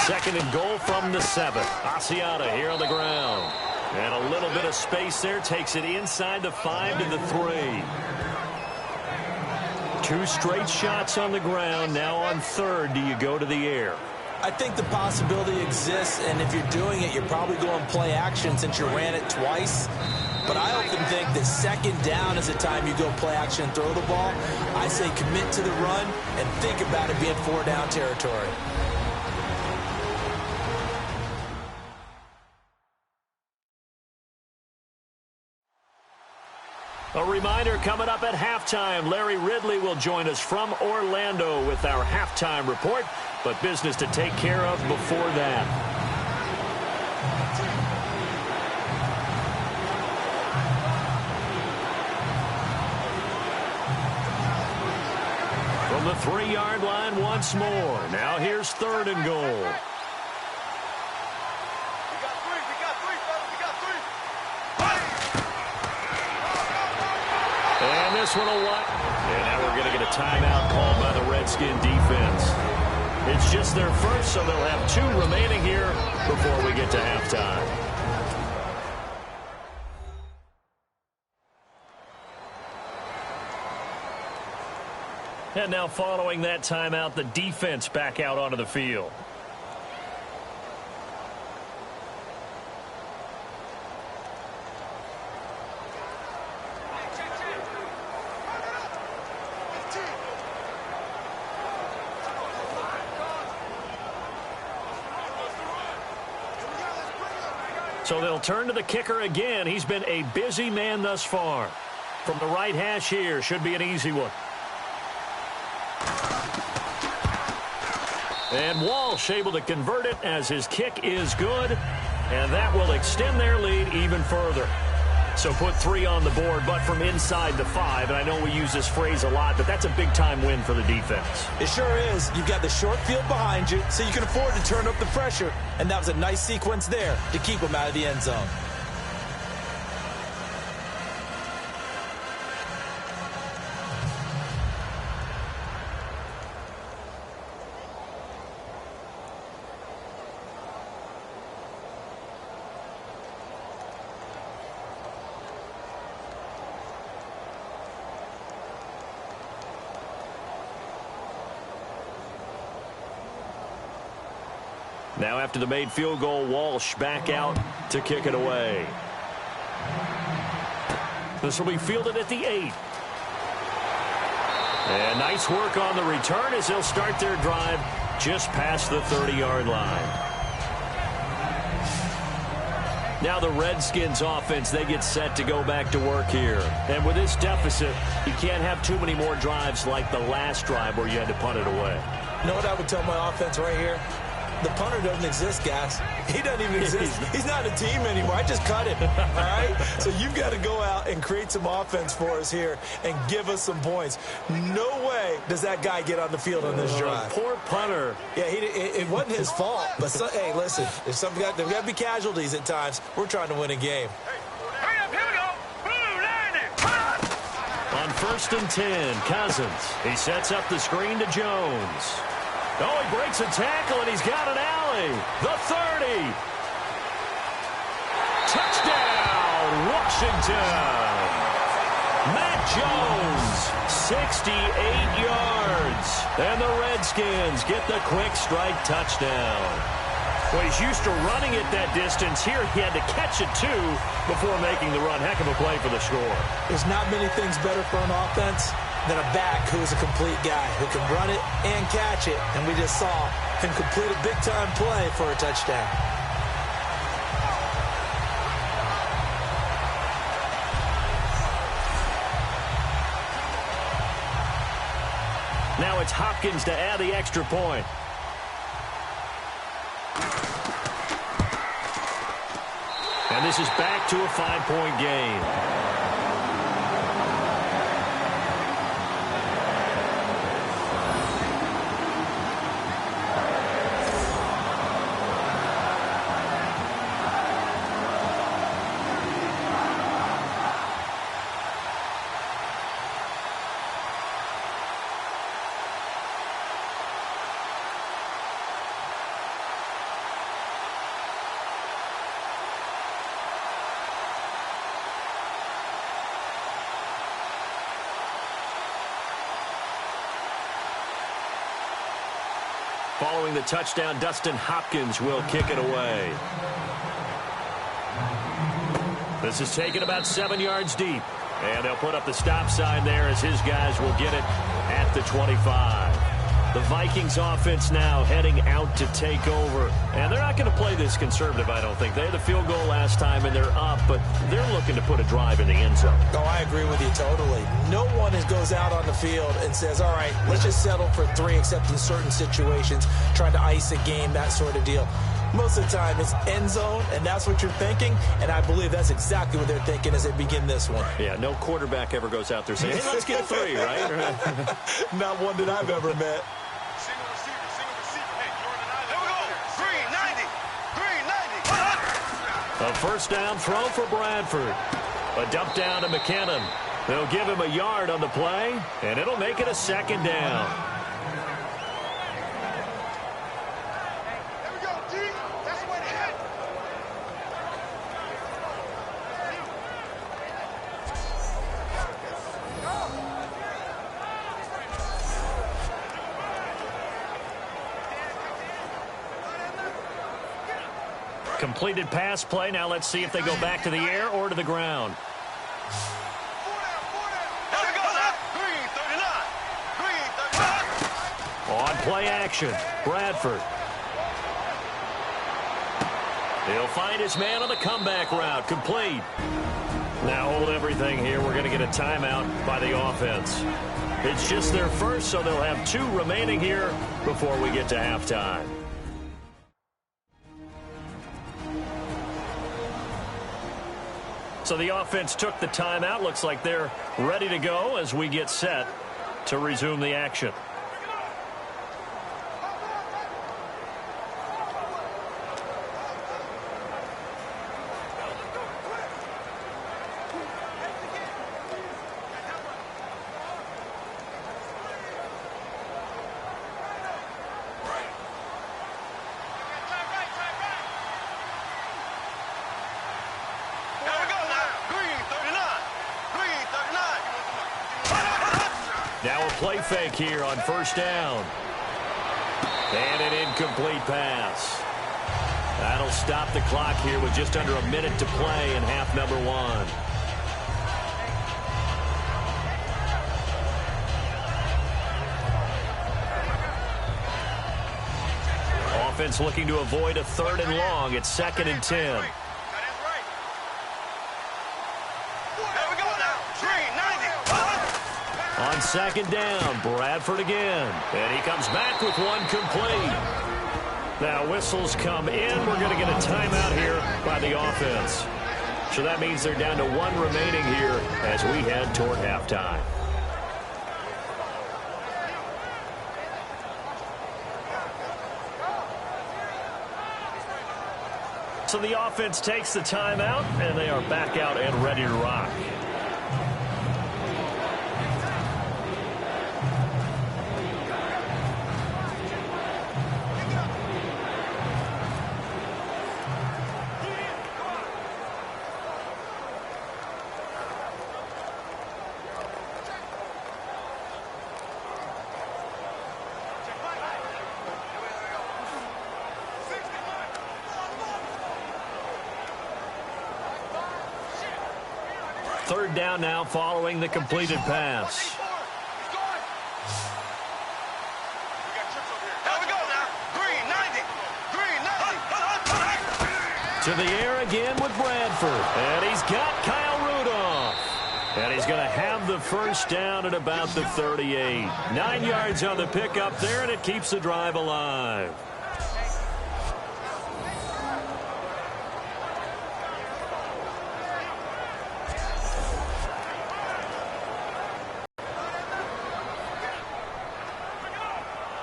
2nd and goal from the 7. Asiata here on the ground. And a little bit of space there. Takes it inside the 5 to the 3. 2 straight shots on the ground. Now on 3rd, do you go to the air? I think the possibility exists, and if you're doing it, you're probably going play action since you ran it twice. But I often think that 2nd down is the time you go play action and throw the ball. I say commit to the run and think about it being 4-down territory. A reminder coming up at halftime. Larry Ridley will join us from Orlando with our halftime report, but business to take care of before that. From the 3-yard line once more. Now here's 3rd and goal. And this one will what? And now we're going to get a timeout called by the Redskin defense. It's just their first, so they'll have 2 remaining here before we get to halftime. And now following that timeout, the defense back out onto the field. So they'll turn to the kicker again. He's been a busy man thus far. From the right hash here, should be an easy one. And Walsh able to convert it as his kick is good. And that will extend their lead even further. So put 3 on the board, but from inside the 5. And I know we use this phrase a lot, but that's a big-time win for the defense. It sure is. You've got the short field behind you, so you can afford to turn up the pressure. And that was a nice sequence there to keep them out of the end zone. Now after the made field goal, Walsh back out to kick it away. This will be fielded at the 8. And nice work on the return as they'll start their drive just past the 30-yard line. Now the Redskins offense, they get set to go back to work here. And with this deficit, you can't have too many more drives like the last drive where you had to punt it away. You know what I would tell my offense right here? the punter doesn't exist, guys. He doesn't even exist. He's not a team anymore. I just cut him, all right? So you've got to go out and create some offense for us here and give us some points. No way does that guy get on the field on this drive. Poor punter. Yeah, it wasn't his fault. But, hey, listen, if there's got to be casualties at times. We're trying to win a game. On 1st and 10, Cousins. He sets up the screen to Jones. Oh, he breaks a tackle, and he's got an alley. The 30. Touchdown, Washington. Matt Jones, 68 yards. And the Redskins get the quick strike touchdown. Well, he's used to running it that distance. Here he had to catch it, too, before making the run. Heck of a play for the score. There's not many things better for an offense than a back who is a complete guy who can run it and catch it. And we just saw him complete a big-time play for a touchdown. Now it's Hopkins to add the extra point. And this is back to a 5-point game. Following the touchdown, Dustin Hopkins will kick it away. This is taken about 7 yards deep. And they'll put up the stop sign there as his guys will get it at the 25. The Vikings offense now heading out to take over. And they're not going to play this conservative, I don't think. They had the field goal last time, and they're up, but they're looking to put a drive in the end zone. Oh, I agree with you totally. No one goes out on the field and says, all right, let's just settle for 3, except in certain situations, trying to ice a game, that sort of deal. Most of the time, it's end zone, and that's what you're thinking, and I believe that's exactly what they're thinking as they begin this one. Yeah, no quarterback ever goes out there saying, hey, let's get 3, right? Not one that I've ever met. Single receiver. Hey, Jordan, there we go. 390. A first down throw for Bradford. A dump down to McKinnon. They'll give him a yard on the play, and it'll make it a 2nd down. There we go, D. That's the way to hit. Completed pass play. Now let's see if they go back to the air or to the ground. On play action, Bradford. He'll find his man on the comeback route. Complete. Now hold everything here. We're going to get a timeout by the offense. It's just their first, so they'll have 2 remaining here before we get to halftime. So the offense took the timeout. Looks like they're ready to go as we get set to resume the action. Now a play fake here on first down. And an incomplete pass. That'll stop the clock here with just under a minute to play in half number 1. Offense looking to avoid a 3rd and long. It's 2nd and 10. On 2nd down, Bradford again. And he comes back with one complete. Now whistles come in. We're going to get a timeout here by the offense. So that means they're down to 1 remaining here as we head toward halftime. So the offense takes the timeout, and they are back out and ready to rock. Third down now following the completed pass. To the air again with Bradford. And he's got Kyle Rudolph. And he's going to have the first down at about the 38. 9 yards on the pickup there, and it keeps the drive alive.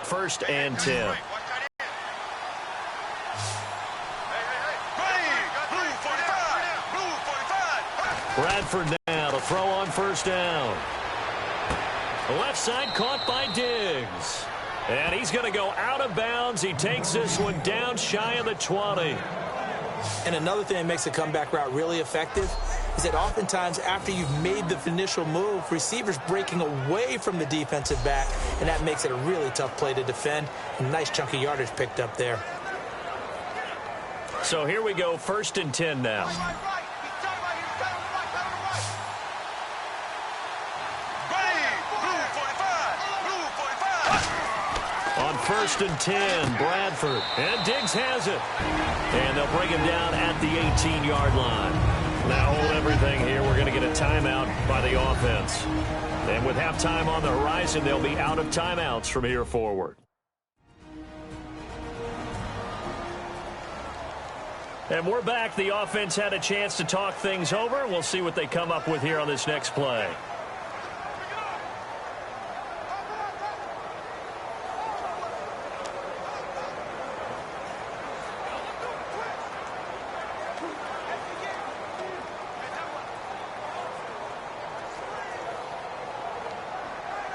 First and 10. Bradford now to throw on first down. The left side caught by Diggs. And he's going to go out of bounds. He takes this one down shy of the 20. And another thing that makes a comeback route really effective is that oftentimes after you've made the initial move, receivers breaking away from the defensive back, and that makes it a really tough play to defend. A nice chunk of yardage picked up there. So here we go, first and 10 now. On first and 10, Bradford, and Diggs has it. And they'll bring him down at the 18-yard line. Now hold everything here. We're going to get a timeout by the offense. And with halftime on the horizon, they'll be out of timeouts from here forward. And we're back. The offense had a chance to talk things over. We'll see what they come up with here on this next play.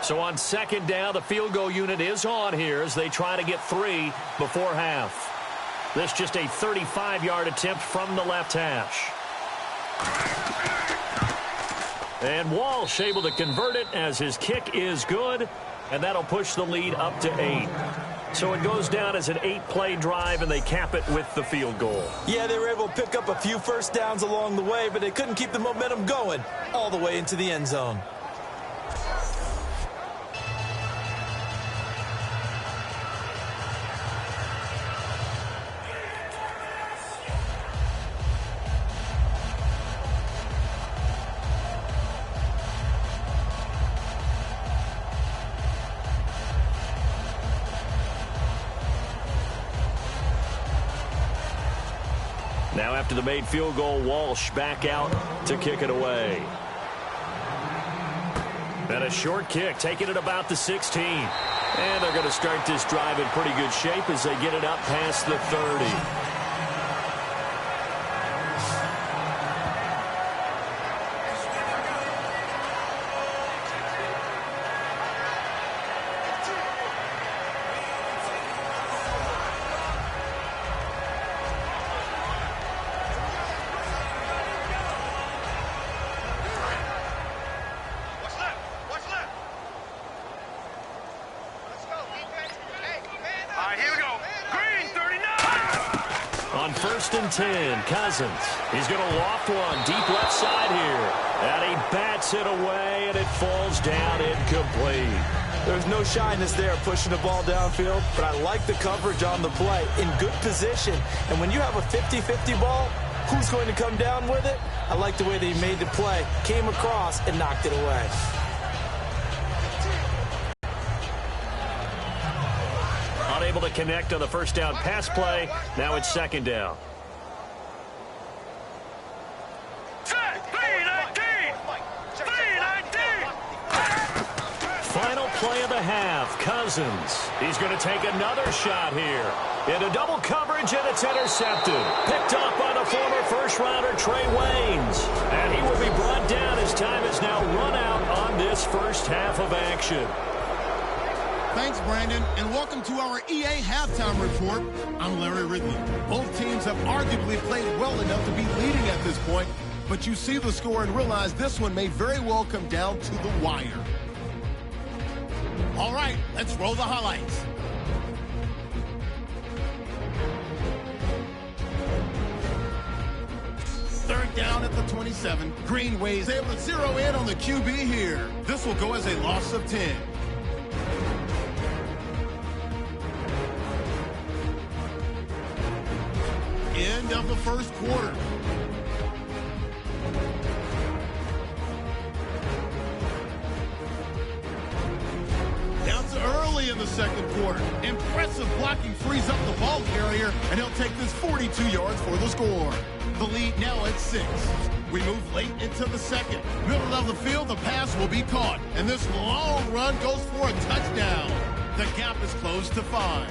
So on second down, the field goal unit is on here as they try to get 3 before half. This just a 35-yard attempt from the left hash. And Walsh able to convert it as his kick is good, and that'll push the lead up to 8. So it goes down as an 8-play drive, and they cap it with the field goal. Yeah, they were able to pick up a few first downs along the way, but they couldn't keep the momentum going all the way into the end zone. Now after the made field goal, Walsh back out to kick it away. And a short kick, taking it about the 16. And they're going to start this drive in pretty good shape as they get it up past the 30. First and 10, Cousins. He's going to loft one deep left side here. And he bats it away, and it falls down incomplete. There's no shyness there pushing the ball downfield, but I like the coverage on the play. In good position. And when you have a 50-50 ball, who's going to come down with it? I like the way that he made the play. Came across and knocked it away. unable to connect on the first down pass play. Now it's second down. Final play of the half. Cousins. He's going to take another shot here. Into double coverage, and it's intercepted. Picked off by the former first-rounder Trey Waynes. And he will be brought down as time is now run out on this first half of action. Thanks, Brandon, and welcome to our EA Halftime Report. I'm Larry Ridley. Both teams have arguably played well enough to be leading at this point, but you see the score and realize this one may very well come down to the wire. All right, let's roll the highlights. Third down at the 27. Greenway is able to zero in on the QB here. This will go as a loss of 10. End of the first quarter. Early in the second quarter. Impressive blocking frees up the ball carrier, and he'll take this 42 yards for the score. The lead now at 6. We move late into the second. Middle of the field, the pass will be caught, and this long run goes for a touchdown. The gap is closed to 5.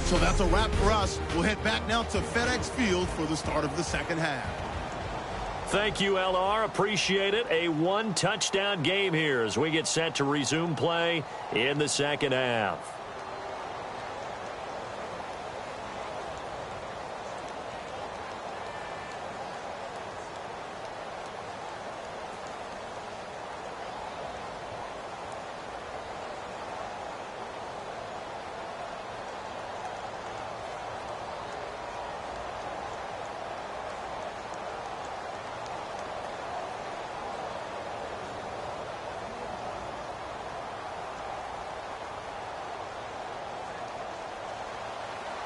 So that's a wrap for us. We'll head back now to FedEx Field for the start of the second half. Thank you, LR. Appreciate it. A one-touchdown game here as we get set to resume play in the second half.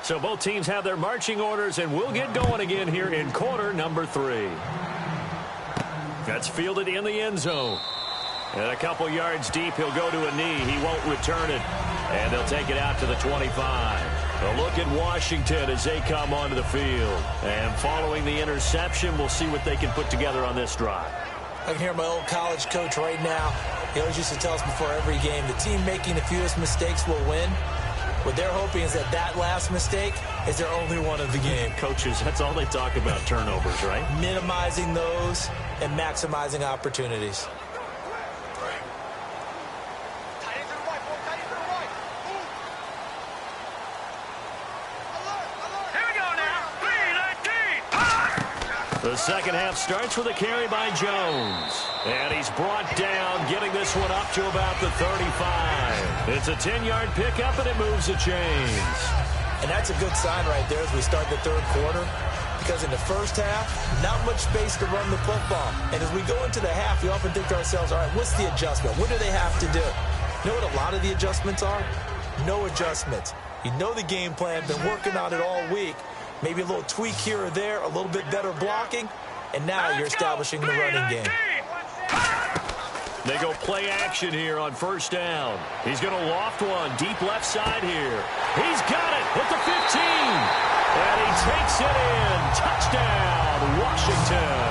So both teams have their marching orders, and we'll get going again here in quarter number 3. That's fielded in the end zone. And a couple yards deep, he'll go to a knee. He won't return it. And they'll take it out to the 25. A look at Washington as they come onto the field. And following the interception, we'll see what they can put together on this drive. I can hear my old college coach right now. He always used to tell us before every game, the team making the fewest mistakes will win. What they're hoping is that that last mistake is their only one of the game. Coaches, that's all they talk about, turnovers, right? Minimizing those and maximizing opportunities. The second half starts with a carry by Jones. And he's brought down, getting this one up to about the 35. It's a 10-yard pickup, and it moves the chains. And that's a good sign right there as we start the third quarter. Because in the first half, not much space to run the football. And as we go into the half, we often think to ourselves, all right, what's the adjustment? What do they have to do? You know what a lot of the adjustments are? No adjustments. You know the game plan, been working on it all week. Maybe a little tweak here or there, a little bit better blocking, and now you're establishing the running game. They go play action here on first down. He's going to loft one deep left side here. He's got it at the 15. And he takes it in. Touchdown, Washington.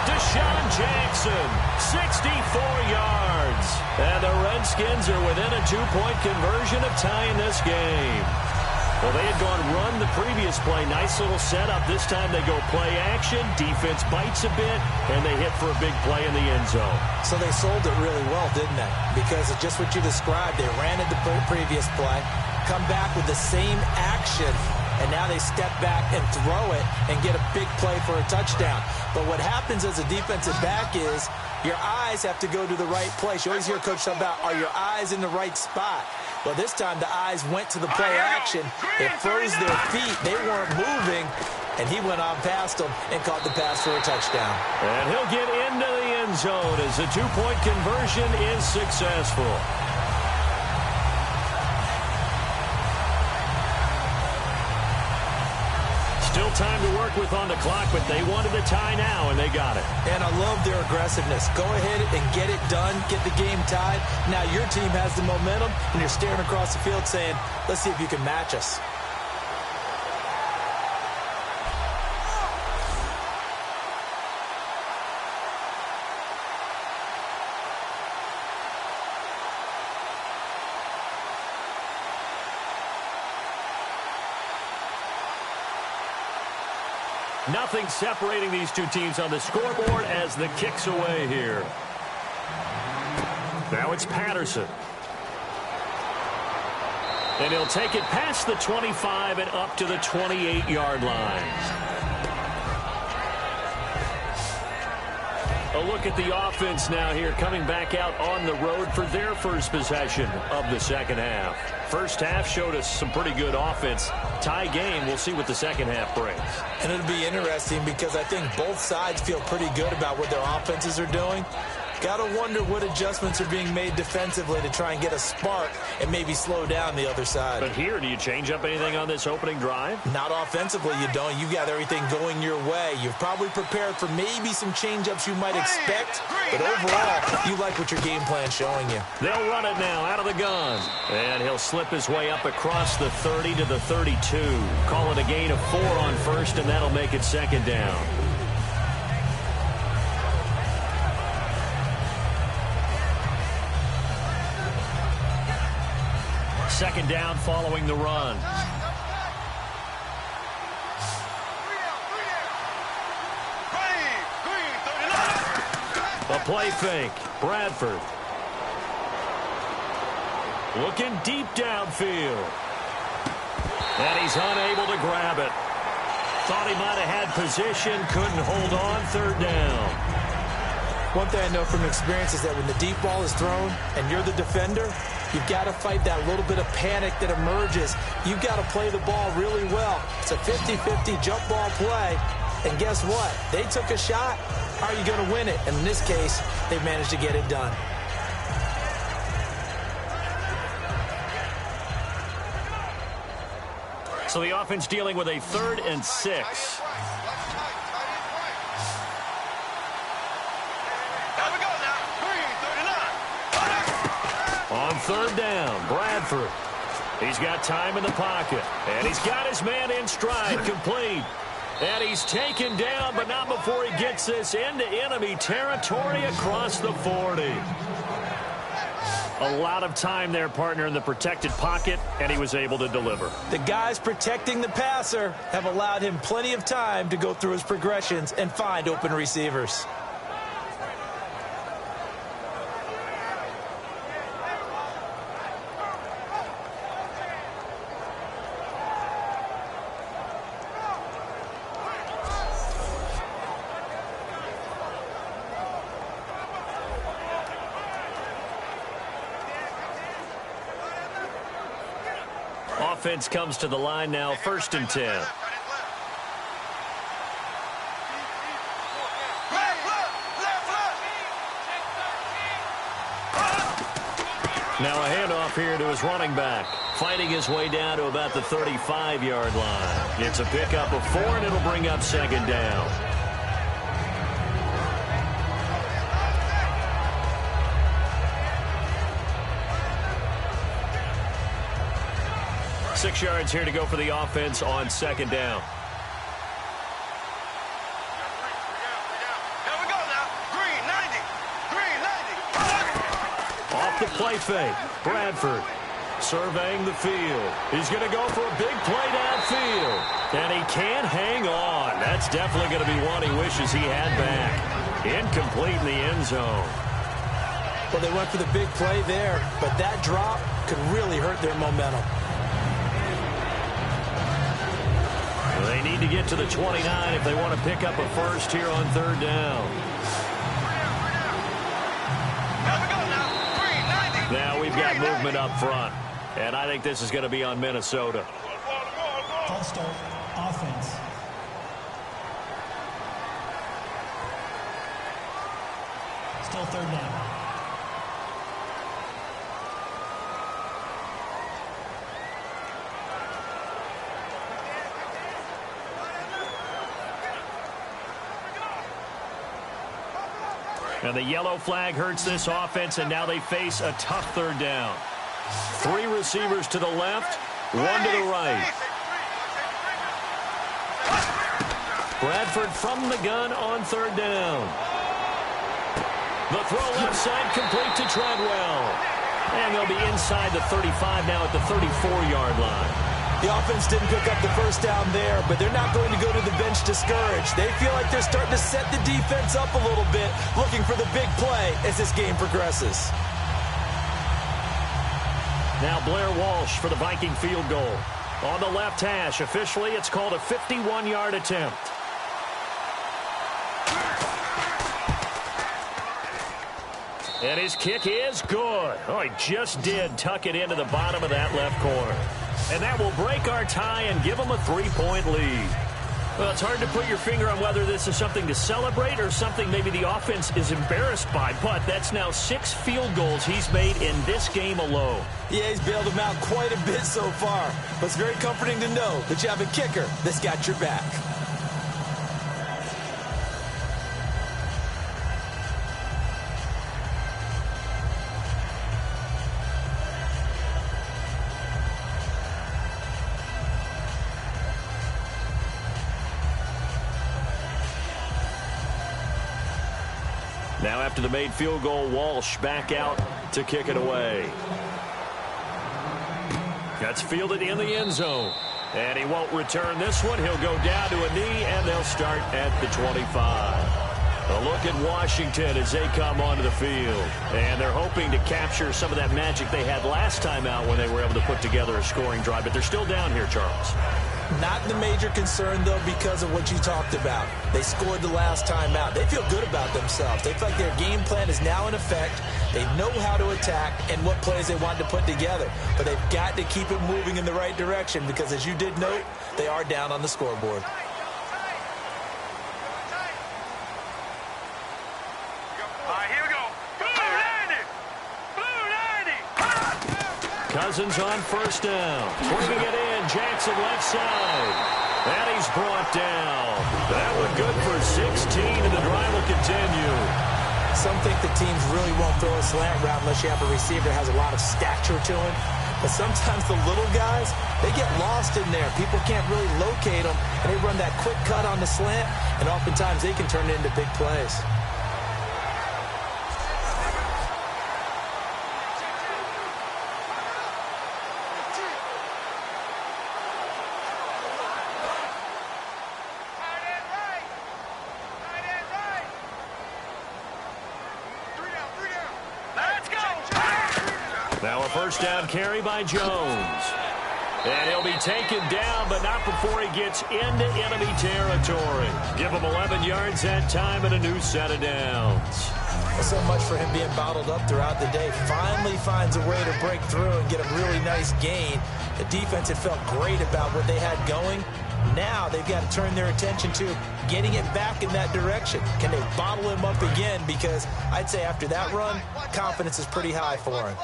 Deshaun Jackson, 64 yards. And the Redskins are within a 2-point conversion of tying this game. Well, they had gone run the previous play. Nice little setup. This time they go play action. Defense bites a bit, and they hit for a big play in the end zone. So they sold it really well, didn't they? Because it's just what you described. They ran it the previous play, come back with the same action, and now they step back and throw it and get a big play for a touchdown. But what happens as a defensive back is your eyes have to go to the right place. You always hear Coach talk about, are your eyes in the right spot? Well, this time the eyes went to the play action. It froze their feet. They weren't moving, and he went on past them and caught the pass for a touchdown. And he'll get into the end zone as the 2-point conversion is successful. Still time to work with on the clock, but they wanted a tie now, and they got it. And I love their aggressiveness. Go ahead and get it done, get the game tied. Now your team has the momentum, and you're staring across the field saying, let's see if you can match us. Nothing separating these two teams on the scoreboard as the kick's away here. Now it's Patterson. And he'll take it past the 25 and up to the 28-yard line. A look at the offense now here, coming back out on the road for their first possession of the second half. First half showed us some pretty good offense. Tie game, we'll see what the second half brings. And it'll be interesting because I think both sides feel pretty good about what their offenses are doing. Got to wonder what adjustments are being made defensively to try and get a spark and maybe slow down the other side. But here, do you change up anything on this opening drive? Not offensively, you don't. You've got everything going your way. You've probably prepared for maybe some change-ups you might expect, but overall, you like what your game plan's showing you. They'll run it now out of the gun. And he'll slip his way up across the 30 to the 32. Call it a gain of 4 on first, and that'll make it second down. Second down following the run. A play fake. Bradford. Looking deep downfield. And he's unable to grab it. Thought he might have had position. Couldn't hold on. Third down. One thing I know from experience is that when the deep ball is thrown and you're the defender, you've got to fight that little bit of panic that emerges. You've got to play the ball really well. It's a 50-50 jump ball play. And guess what? They took a shot. How are you going to win it? And in this case, they managed to get it done. So the offense dealing with a 3rd and 6. On third down, Bradford. He's got time in the pocket. And he's got his man in stride, complete. And he's taken down, but not before he gets this into enemy territory across the 40. A lot of time there, partner, in the protected pocket, and he was able to deliver. The guys protecting the passer have allowed him plenty of time to go through his progressions and find open receivers. Offense comes to the line now, 1st and 10. Now a handoff here to his running back. Fighting his way down to about the 35-yard line. It's a pickup of 4, and it'll bring up second down. Six yards here to go for the offense on second down. Here we go now. Green 90. Green 90. Off the play fake. Bradford surveying the field. He's going to go for a big play downfield. And he can't hang on. That's definitely going to be one he wishes he had back. Incomplete in the end zone. Well, they went for the big play there, but that drop could really hurt their momentum. They need to get to the 29 if they want to pick up a first here on third down. Now we've got movement up front, and I think this is going to be on Minnesota. False start, offense. Still third down. And the yellow flag hurts this offense, and now they face a tough third down. 3 receivers to the left, 1 to the right. Bradford from the gun on third down. The throw left side complete to Treadwell. And they'll be inside the 35 now at the 34-yard line. The offense didn't pick up the first down there, but they're not going to go to the bench discouraged. They feel like they're starting to set the defense up a little bit, looking for the big play as this game progresses. Now Blair Walsh for the Viking field goal. On the left hash, officially it's called a 51-yard attempt. And his kick is good. Oh, he just did tuck it into the bottom of that left corner. And that will break our tie and give them a 3-point lead. Well, it's hard to put your finger on whether this is something to celebrate or something maybe the offense is embarrassed by. But that's now 6 field goals he's made in this game alone. Yeah, he's bailed them out quite a bit so far. But it's very comforting to know that you have a kicker that's got your back. Now after the made field goal, Walsh back out to kick it away. That's fielded in the end zone. And he won't return this one. He'll go down to a knee, and they'll start at the 25. A look at Washington as they come onto the field. And they're hoping to capture some of that magic they had last time out when they were able to put together a scoring drive. But they're still down here, Charles. Not the major concern, though, because of what you talked about. They scored the last time out. They feel good about themselves. They feel like their game plan is now in effect. They know how to attack and what plays they want to put together. But they've got to keep it moving in the right direction because, as you did note, they are down on the scoreboard. Cousins on first down. Bringing it in. Jackson left side. And he's brought down. That one good for 16, and the drive will continue. Some think the teams really won't throw a slant route unless you have a receiver that has a lot of stature to him. But sometimes the little guys, they get lost in there. People can't really locate them, and they run that quick cut on the slant, and oftentimes they can turn it into big plays. Now a first down carry by Jones. And he'll be taken down, but not before he gets into enemy territory. Give him 11 yards that time and a new set of downs. Well, so much for him being bottled up throughout the day. Finally finds a way to break through and get a really nice gain. The defense had felt great about what they had going. Now they've got to turn their attention to getting it back in that direction. Can they bottle him up again? Because I'd say after that run, confidence is pretty high for him.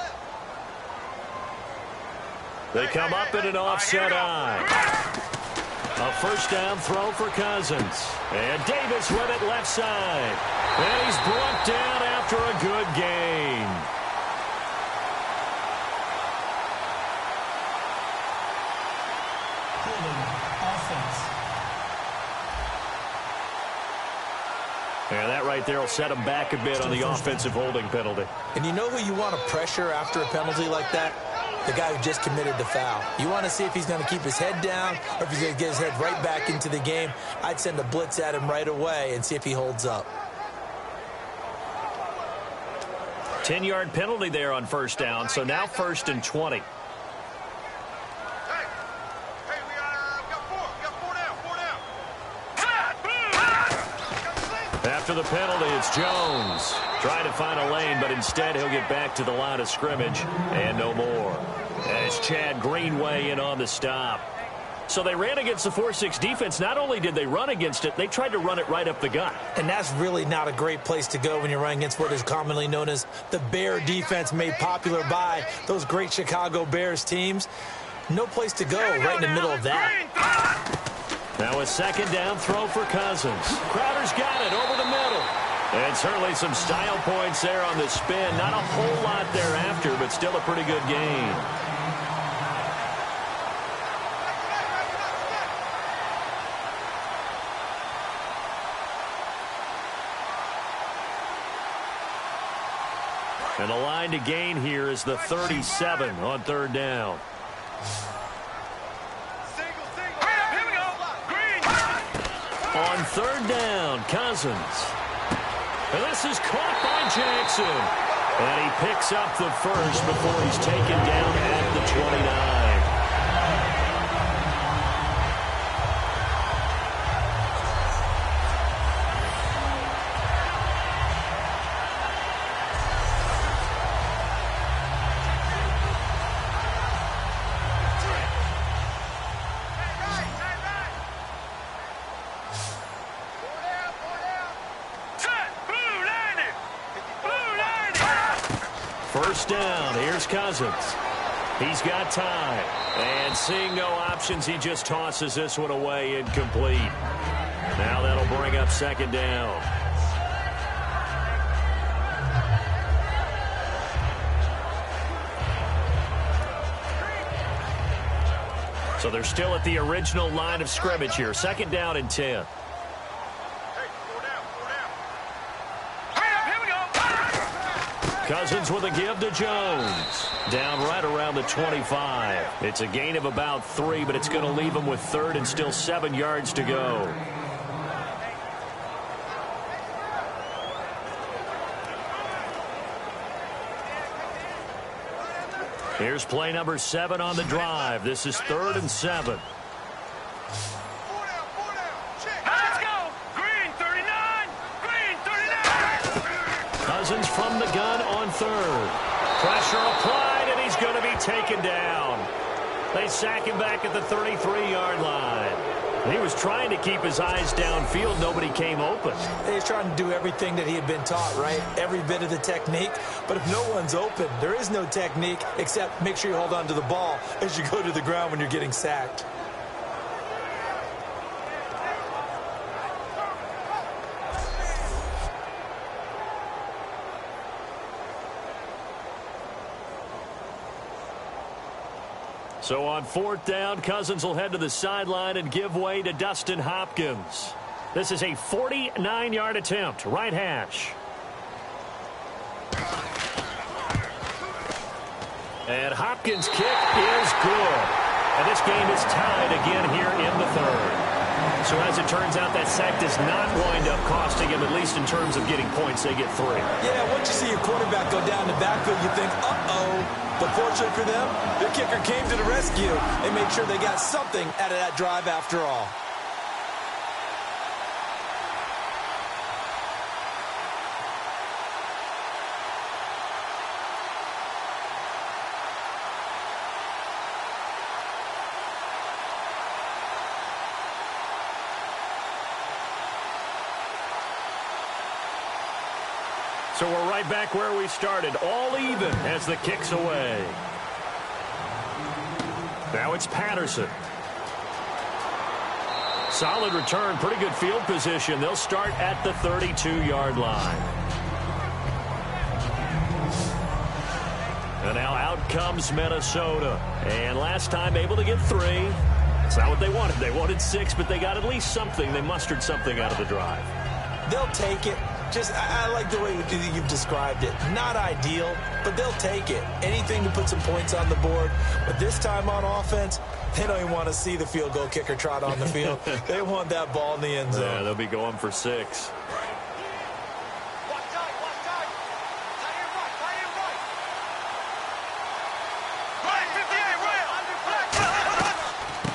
They come up in an offset eye. A first down throw for Cousins. And Davis with it left side. And he's brought down after a good gain. Offense. And that right there will set him back a bit on the offensive holding penalty. And you know who you want to pressure after a penalty like that? The guy who just committed the foul. You want to see if he's going to keep his head down or if he's going to get his head right back into the game. I'd send a blitz at him right away and see if he holds up. 10-yard penalty there on first down, so now 1st and 20. After the penalty, it's Jones. Trying to find a lane, but instead he'll get back to the line of scrimmage and no more. As Chad Greenway in on the stop. So they ran against the 4-6 defense. Not only did they run against it, they tried to run it right up the gut. And that's really not a great place to go when you're running against what is commonly known as the Bear defense, made popular by those great Chicago Bears teams. No place to go right in the middle of that. Now a second down throw for Cousins. Crowder's got it over the middle. And certainly some style points there on the spin. Not a whole lot thereafter, but still a pretty good gain. And the line to gain here is the 37 on third down. Here we go. Green. On third down, Cousins. And this is caught by Jackson. And he picks up the first before he's taken down at the 29. First down, here's Cousins. He's got time. And seeing no options, he just tosses this one away incomplete. Now that'll bring up second down. So they're still at the original line of scrimmage here. Second down and 10. Cousins with a give to Jones. Down right around the 25. It's a gain of about 3, but it's going to leave him with third and still 7 yards to go. Here's play number 7 on the drive. This is 3rd and 7. Cousins from the gun on third. Pressure applied, and he's going to be taken down. They sack him back at the 33-yard line. He was trying to keep his eyes downfield. Nobody came open. He's trying to do everything that he had been taught, right? Every bit of the technique. But if no one's open, there is no technique except make sure you hold on to the ball as you go to the ground when you're getting sacked. So on 4th down, Cousins will head to the sideline and give way to Dustin Hopkins. This is a 49-yard attempt, right hash. And Hopkins' kick is good. And this game is tied again here in the 3rd. So as it turns out, that sack does not wind up costing him, at least in terms of getting points. They get 3. Yeah, once you see your quarterback go down the backfield, you think, uh-oh. But fortunately for them, their kicker came to the rescue. They made sure they got something out of that drive after all. So we're right back where we started, all even as the kick's away. Now it's Patterson. Solid return, pretty good field position. They'll start at the 32-yard line. And now out comes Minnesota. And last time able to get 3. It's not what they wanted. They wanted 6, but they got at least something. They mustered something out of the drive. They'll take it. I like the way you've described it. Not ideal, but they'll take it. Anything to put some points on the board. But this time on offense, they don't even want to see the field goal kicker trot on the field. They want that ball in the end zone. Yeah, they'll be going for 6.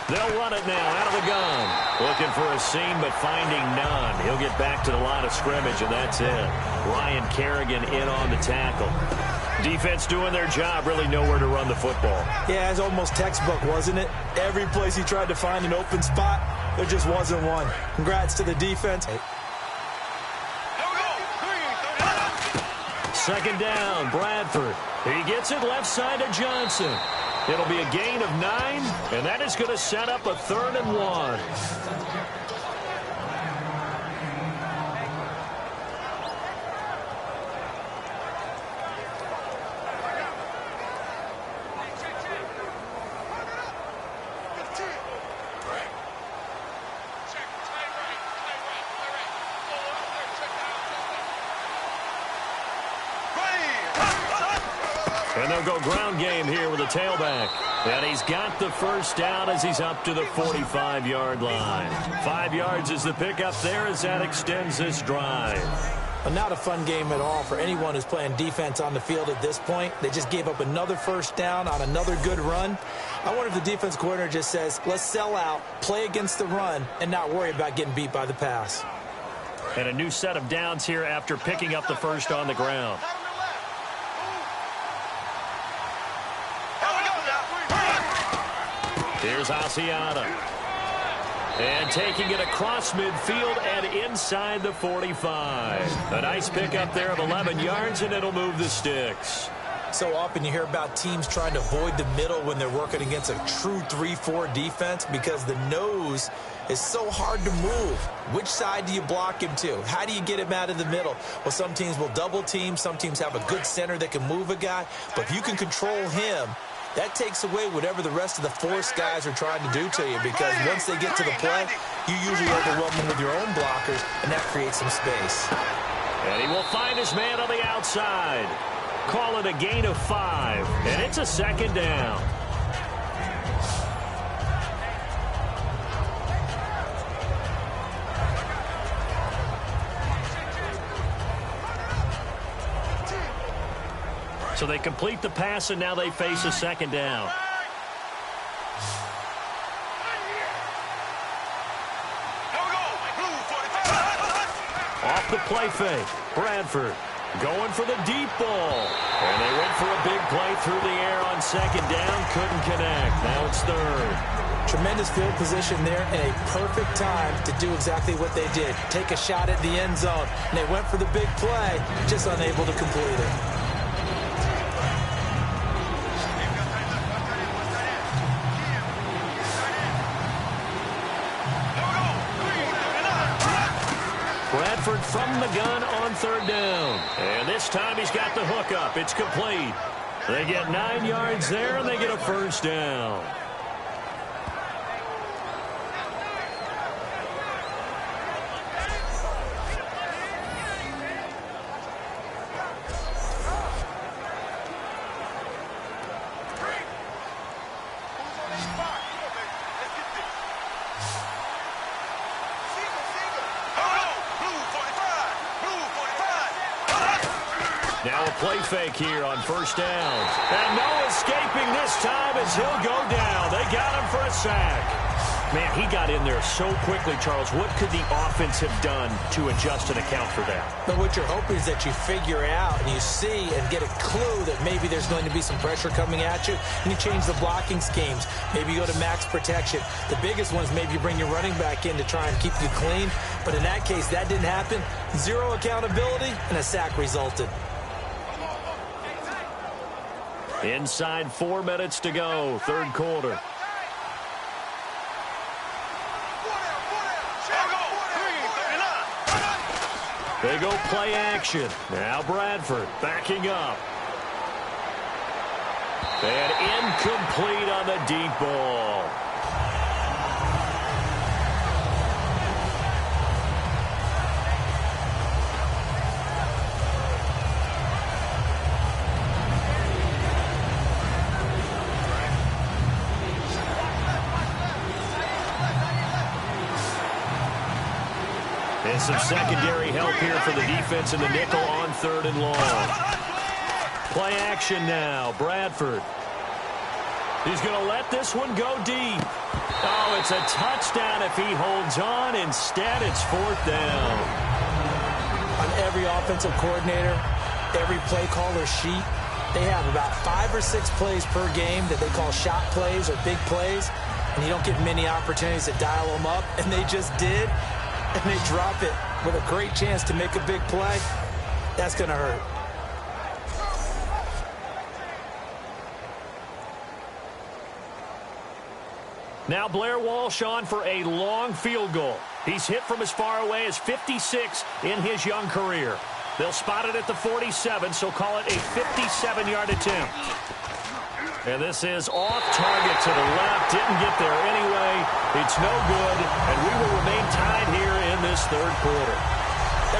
They'll run it now out of the gun. Looking for a seam, but finding none. He'll get back to the line of scrimmage, and that's it. Ryan Kerrigan in on the tackle. Defense doing their job, really nowhere to run the football. Yeah, it's almost textbook, wasn't it? Every place he tried to find an open spot, there just wasn't one. Congrats to the defense. Second down, Bradford. He gets it left side to Johnson. It'll be a gain of 9, and that is going to set up a 3rd and 1. And they'll go ground game here with a tailback. And he's got the first down as he's up to the 45-yard line. 5 yards is the pickup there as that extends this drive. Well, not a fun game at all for anyone who's playing defense on the field at this point. They just gave up another first down on another good run. I wonder if the defense coordinator just says, let's sell out, play against the run, and not worry about getting beat by the pass. And a new set of downs here after picking up the first on the ground. Here's Asiata. And taking it across midfield and inside the 45. A nice pickup there of 11 yards, and it'll move the sticks. So often you hear about teams trying to avoid the middle when they're working against a true 3-4 defense because the nose is so hard to move. Which side do you block him to? How do you get him out of the middle? Well, some teams will double team. Some teams have a good center that can move a guy. But if you can control him, that takes away whatever the rest of the force guys are trying to do to you, because once they get to the play, you usually overwhelm them with your own blockers, and that creates some space. And he will find his man on the outside. Call it a gain of 5, and it's a second down. So they complete the pass, and now they face a second down. Off the play fake, Bradford going for the deep ball. And they went for a big play through the air on second down, couldn't connect. Now it's third. Tremendous field position there and a perfect time to do exactly what they did. Take a shot at the end zone. And they went for the big play, just unable to complete it. Bradford from the gun on third down. And this time he's got the hook up. It's complete. They get 9 yards there, and they get a first down. Now a play fake here on first down. And no escaping this time as he'll go down. They got him for a sack. Man, he got in there so quickly, Charles. What could the offense have done to adjust and account for that? But what you're hoping is that you figure out and you see and get a clue that maybe there's going to be some pressure coming at you, and you change the blocking schemes. Maybe you go to max protection. The biggest one is maybe you bring your running back in to try and keep you clean. But in that case, that didn't happen. Zero accountability, and a sack resulted. Inside 4 minutes to go, third quarter. They go play action. Now Bradford backing up. And incomplete on the deep ball. And some secondary help here for the defense in the nickel on third and long. Play action now. Bradford. He's going to let this one go deep. Oh, it's a touchdown if he holds on. Instead, it's fourth down. On every offensive coordinator, every play caller sheet, they have about 5 or 6 plays per game that they call shot plays or big plays. And you don't get many opportunities to dial them up. And they just did. And they drop it with a great chance to make a big play. That's going to hurt. Now Blair Walsh on for a long field goal. He's hit from as far away as 56 in his young career. They'll spot it at the 47, so call it a 57-yard attempt. And this is off target to the left. Didn't get there anyway. It's no good, and we will remain tied here in this third quarter.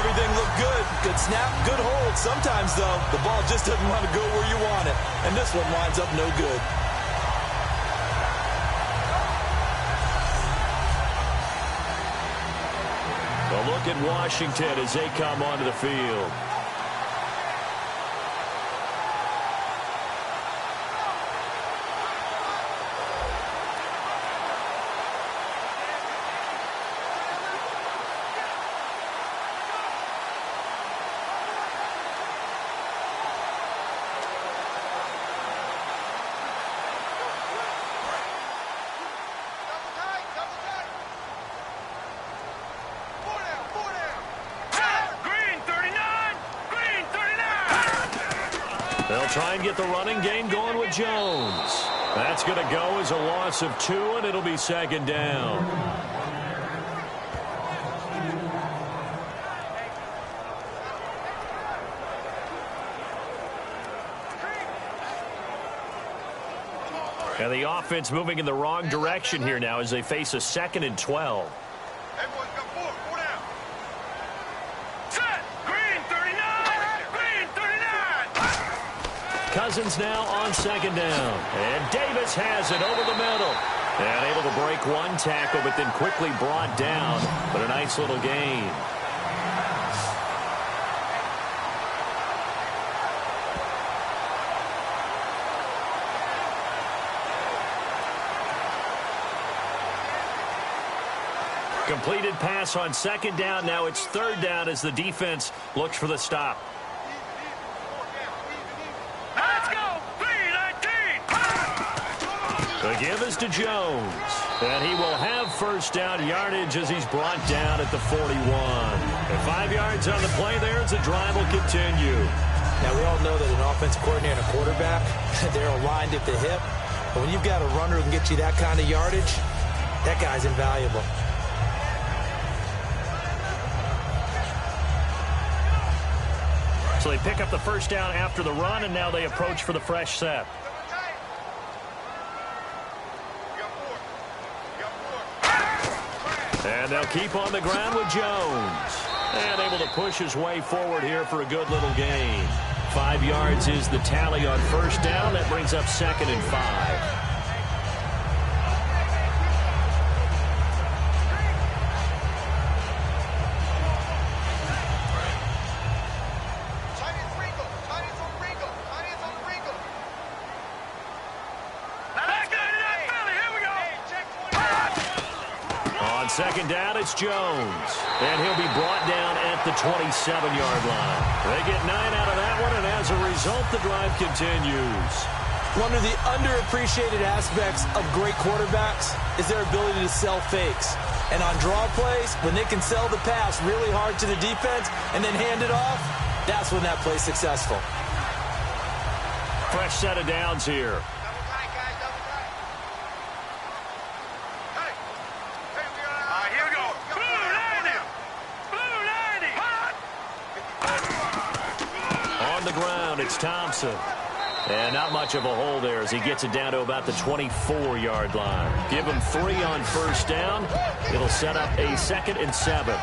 Everything looked good. Good snap, good hold. Sometimes, though, the ball just doesn't want to go where you want it. And this one winds up no good. A look at Washington as they come onto the field. They'll try and get the running game going with Jones. That's going to go as a loss of 2, and it'll be second down. And the offense moving in the wrong direction here now as they face a 2nd and 12. Everyone's got 4 down. Cousins now on 2nd down. And Davis has it over the middle. And able to break one tackle, but then quickly brought down. But a nice little gain. Completed pass on 2nd down. Now it's 3rd down as the defense looks for the stop. The give is to Jones. And he will have 1st down yardage as he's brought down at the 41. And 5 yards on the play there as the drive will continue. Now, we all know that an offensive coordinator and a quarterback, they're aligned at the hip. But when you've got a runner who can get you that kind of yardage, that guy's invaluable. So they pick up the 1st down after the run, and now they approach for the fresh set. And they'll keep on the ground with Jones. And able to push his way forward here for a good little gain. 5 yards is the tally on 1st down. That brings up 2nd and 5. On 2nd down, it's Jones. And he'll be brought down at the 27-yard line. They get 9 out of that one, and as a result, the drive continues. One of the underappreciated aspects of great quarterbacks is their ability to sell fakes. And on draw plays, when they can sell the pass really hard to the defense and then hand it off, that's when that play's successful. Fresh set of downs here. It's Thompson. And not much of a hole there as he gets it down to about the 24-yard line. Give him 3 on 1st down. It'll set up a 2nd and 7.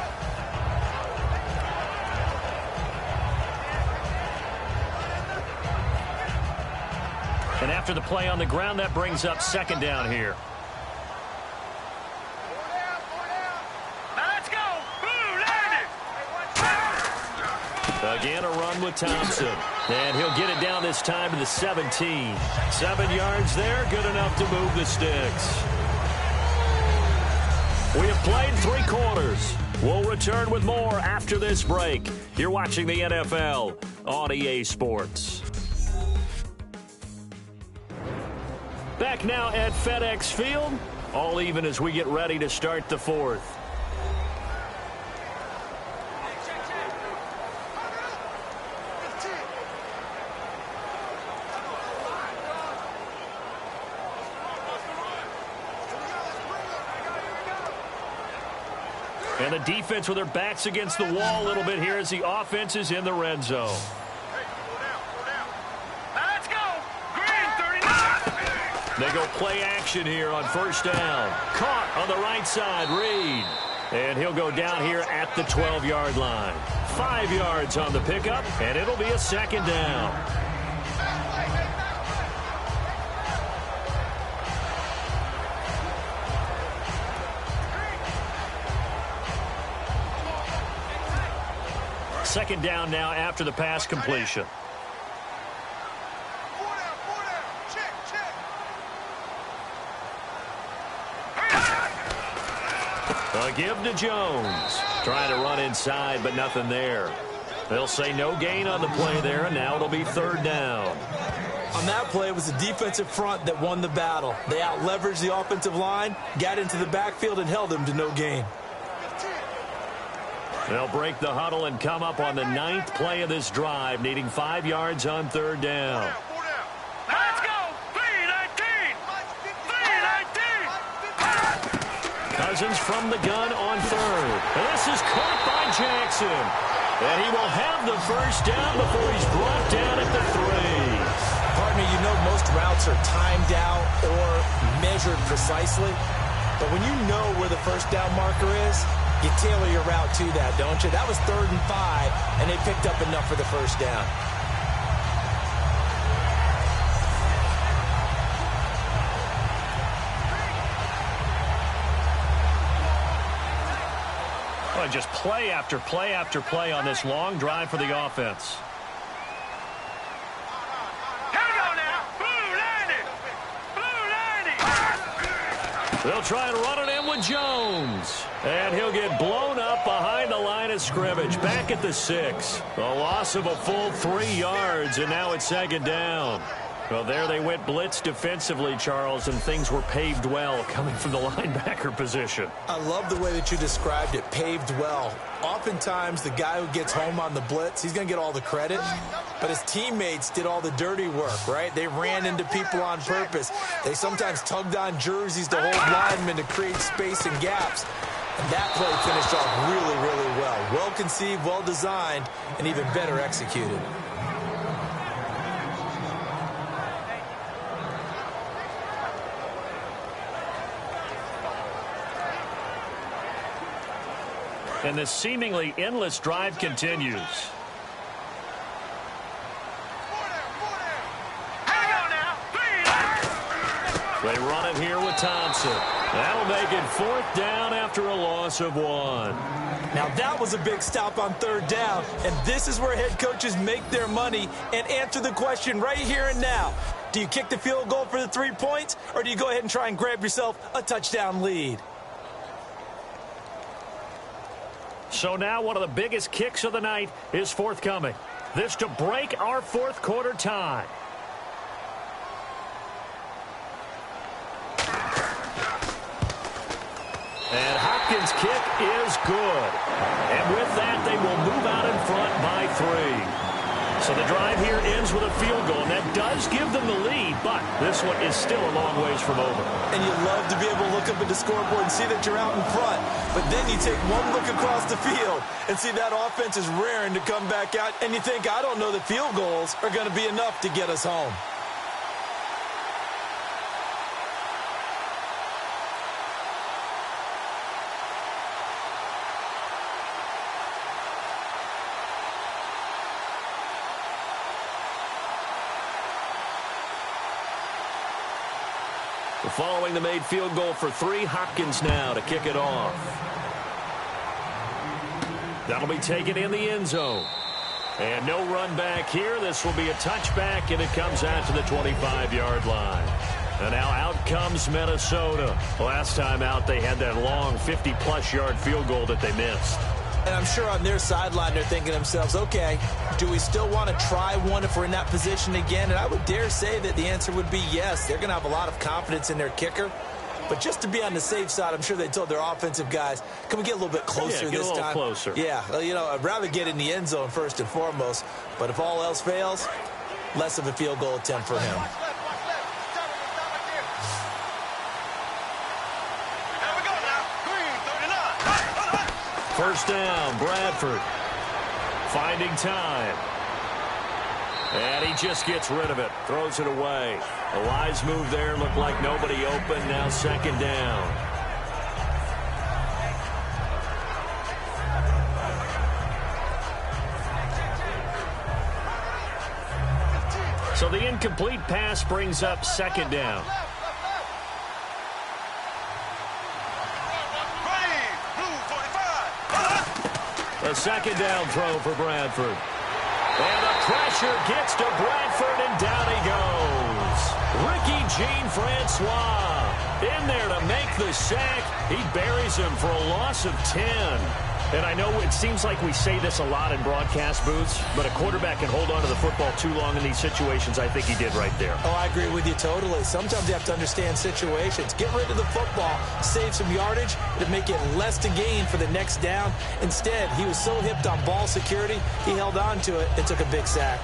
And after the play on the ground, that brings up 2nd down here. Again, a run with Thompson. And he'll get it down this time to the 17. 7 yards there, good enough to move the sticks. We have played 3 quarters. We'll return with more after this break. You're watching the NFL on EA Sports. Back now at FedEx Field. All even as we get ready to start the 4th. And the defense with their backs against the wall a little bit here as the offense is in the red zone. Let's go! Green 39! They go play action here on 1st down. Caught on the right side, Reed. And he'll go down here at the 12-yard line. 5 yards on the pickup, and it'll be a second down. Second down now after the pass completion. A give to Jones. Trying to run inside, but nothing there. They'll say no gain on the play there, and now it'll be third down. On that play, it was the defensive front that won the battle. They out-leveraged the offensive line, got into the backfield, and held them to no gain. They'll break the huddle and come up on the 9th play of this drive, needing 5 yards on third down. Let's go! 3-19! 3-19! Cousins from the gun on third. And this is caught by Jackson. And he will have the first down before he's brought down at the 3. Partner, you know most routes are timed out or measured precisely. But when you know where the first down marker is, you tailor your route to that, don't you? That was 3rd and 5, and they picked up enough for the first down. Well, just play after play after play on this long drive for the offense. They'll try and run it in with Jones. And he'll get blown up behind the line of scrimmage. Back at the 6. A loss of a full 3 yards, and now it's second down. Well, there they went blitz defensively, Charles, and things were paved well coming from the linebacker position. I love the way that you described it, paved well. Oftentimes, the guy who gets home on the blitz, he's going to get all the credit, but his teammates did all the dirty work, right? They ran into people on purpose. They sometimes tugged on jerseys to hold linemen to create space and gaps. And that play finished off really, really well. Well conceived, well designed, and even better executed. And this seemingly endless drive continues. They run it here with Thompson. That'll make it 4th down after a loss of 1. Now that was a big stop on 3rd down, and this is where head coaches make their money and answer the question right here and now. Do you kick the field goal for the 3 points, or do you go ahead and try and grab yourself a touchdown lead? So now one of the biggest kicks of the night is forthcoming. This to break our 4th quarter tie. And Hopkins' kick is good. And with that, they will move out in front by 3. So the drive here ends with a field goal, and that does give them the lead, but this one is still a long ways from over. And you love to be able to look up at the scoreboard and see that you're out in front. But then you take one look across the field and see that offense is raring to come back out, and you think, I don't know that field goals are going to be enough to get us home. Following the made field goal for 3, Hopkins now to kick it off. That'll be taken in the end zone. And no run back here. This will be a touchback, and it comes out to the 25-yard line. And now out comes Minnesota. Last time out, they had that long 50-plus yard field goal that they missed. And I'm sure on their sideline they're thinking to themselves, okay, do we still want to try one if we're in that position again? And I would dare say that the answer would be yes. They're going to have a lot of confidence in their kicker. But just to be on the safe side, I'm sure they told their offensive guys, can we get a little bit closer this time? Closer. Yeah, well, you know, I'd rather get in the end zone first and foremost. But if all else fails, less of a field goal attempt for him. First down, Bradford. Finding time. And he just gets rid of it. Throws it away. A wise move there. Looked like nobody open. Now second down. So the incomplete pass brings up second down. A second down throw for Bradford. And the pressure gets to Bradford, and down he goes. Ricky Jean-Francois in there to make the sack. He buries him for a loss of 10. And I know it seems like we say this a lot in broadcast booths, but a quarterback can hold on to the football too long in these situations. I think he did right there. Oh, I agree with you totally. Sometimes you have to understand situations. Get rid of the football, save some yardage to make it less to gain for the next down. Instead, he was so hipped on ball security, he held on to it and took a big sack.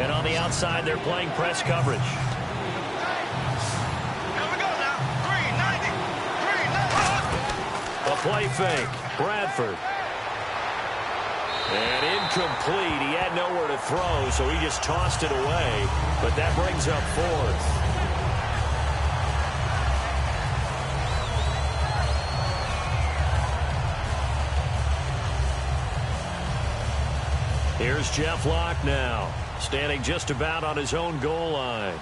And on the outside, they're playing press coverage. A play fake. Bradford. And incomplete. He had nowhere to throw, so he just tossed it away. But that brings up fourth. Here's Jeff Locke now, standing just about on his own goal line.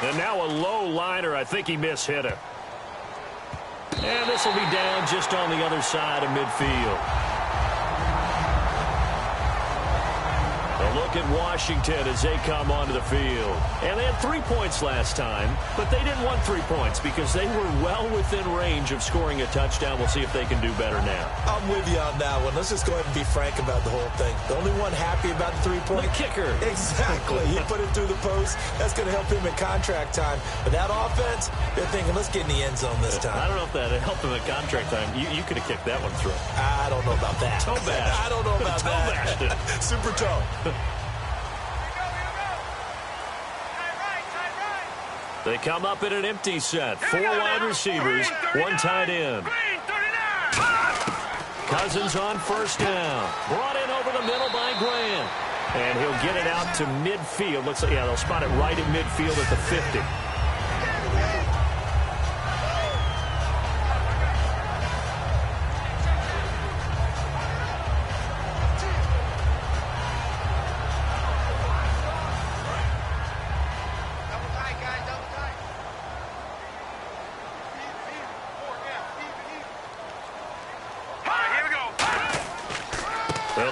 And now a low liner. I think he mishit it. And this will be down just on the other side of midfield. A look at Washington as they come onto the field. And they had 3 points last time, but they didn't want 3 points because they were well within range of scoring a touchdown. We'll see if they can do better now. I'm with you on that one. Let's just go ahead and be frank about the whole thing. The only one happy about the 3-point? The kicker. Exactly. He put it through the post. That's going to help him in contract time. But that offense, they're thinking, let's get in the end zone this time. I don't know if that helped him at contract time. You could have kicked that one through. I don't know about that. Toe bash. I don't know about that. Toe bashed it. Super toe. They come up in an empty set. 4 wide receivers, 1 tight end. Cousins on first down. Brought in over the middle by Grant. And he'll get it out to midfield. Looks like, yeah, they'll spot it right at midfield at the 50.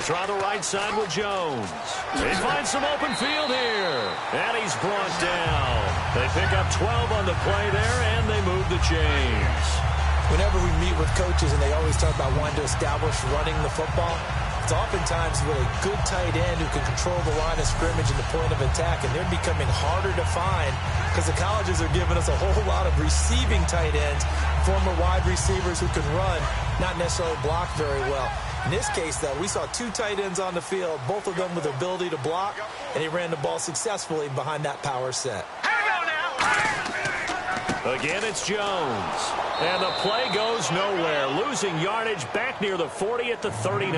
Try the right side with Jones. They find some open field here. And he's brought down. They pick up 12 on the play there, and they move the chains. Whenever we meet with coaches and they always talk about wanting to establish running the football, it's oftentimes with a good tight end who can control the line of scrimmage and the point of attack, and they're becoming harder to find because the colleges are giving us a whole lot of receiving tight ends, former wide receivers who can run, not necessarily block very well. In this case, though, we saw 2 tight ends on the field, both of them with the ability to block, and he ran the ball successfully behind that power set. Again, it's Jones. And the play goes nowhere. Losing yardage back near the 40 at the 39.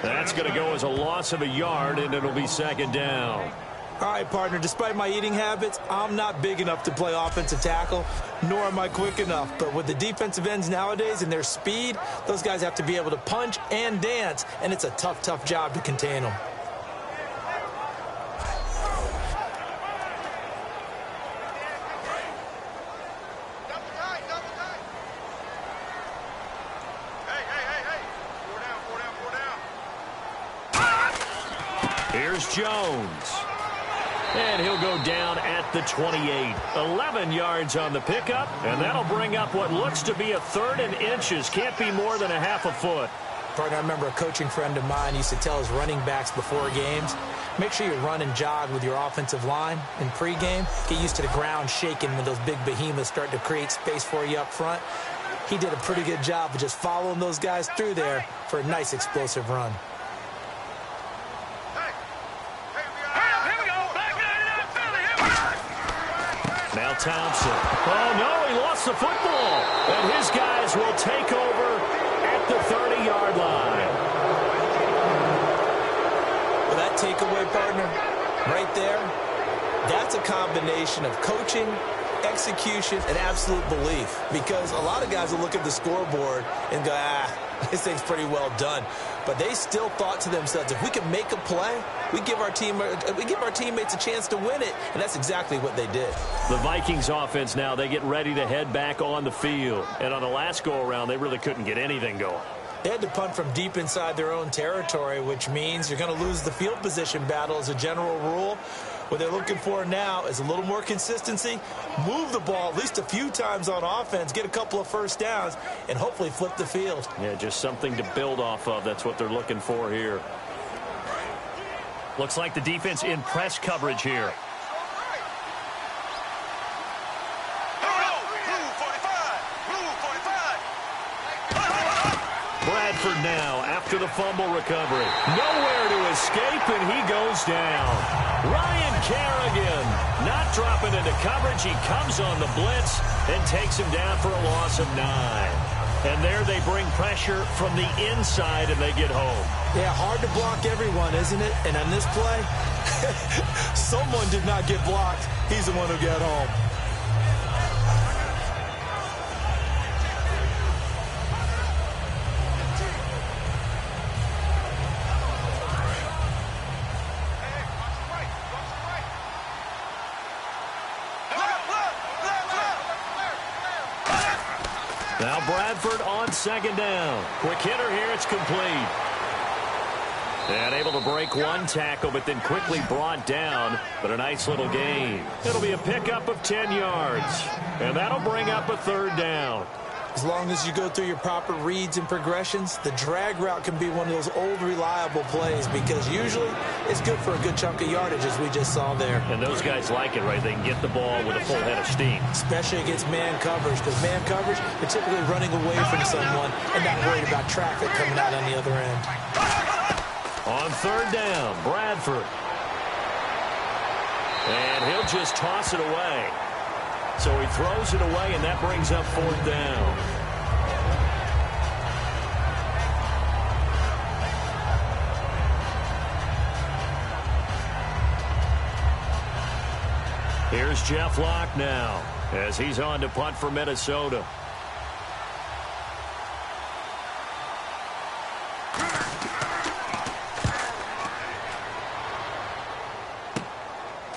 That's going to go as a loss of a yard, and it'll be second down. All right, partner, despite my eating habits, I'm not big enough to play offensive tackle, nor am I quick enough. But with the defensive ends nowadays and their speed, those guys have to be able to punch and dance, and it's a tough, tough job to contain them. Here's Jones. And he'll go down at the 28. 11 yards on the pickup, and that'll bring up what looks to be a 3rd and inches. Can't be more than a half a foot. Partner, I remember a coaching friend of mine used to tell his running backs before games, make sure you run and jog with your offensive line in pregame. Get used to the ground shaking when those big behemoths start to create space for you up front. He did a pretty good job of just following those guys through there for a nice explosive run. Now Thompson. Oh, no, he lost the football. And his guys will take over at the 30-yard line. Well, that takeaway, partner, right there, That's a combination of coaching, execution, and absolute belief. Because a lot of guys will look at the scoreboard and go, this thing's pretty well done. But they still thought to themselves, if we can make a play, we give our teammates a chance to win it. And that's exactly what they did. The Vikings offense now, they get ready to head back on the field. And on the last go-around, they really couldn't get anything going. They had to punt from deep inside their own territory, which means you're going to lose the field position battle as a general rule. What they're looking for now is a little more consistency, move the ball at least a few times on offense, get a couple of first downs, and hopefully flip the field. Yeah, just something to build off of. That's what they're looking for here. Looks like the defense in press coverage here. Bradford now after the fumble recovery. Nowhere to escape, and he goes down. Ryan Kerrigan not dropping into coverage. He comes on the blitz and takes him down for a loss of 9. And there they bring pressure from the inside, and they get home. Yeah, hard to block everyone, isn't it? And on this play, someone did not get blocked. He's the one who got home. Now Bradford on second down. Quick hitter here, it's complete. And able to break one tackle, but then quickly brought down. But a nice little gain. It'll be a pickup of 10 yards. And that'll bring up a third down. As long as you go through your proper reads and progressions, the drag route can be one of those old reliable plays because usually it's good for a good chunk of yardage, as we just saw there. And those guys like it, right? They can get the ball with a full head of steam. Especially against man coverage, because man coverage, they're typically running away from someone and not worried about traffic coming out on the other end. On third down, Bradford. And he'll just toss it away. So he throws it away, and that brings up fourth down. Here's Jeff Locke now as he's on to punt for Minnesota.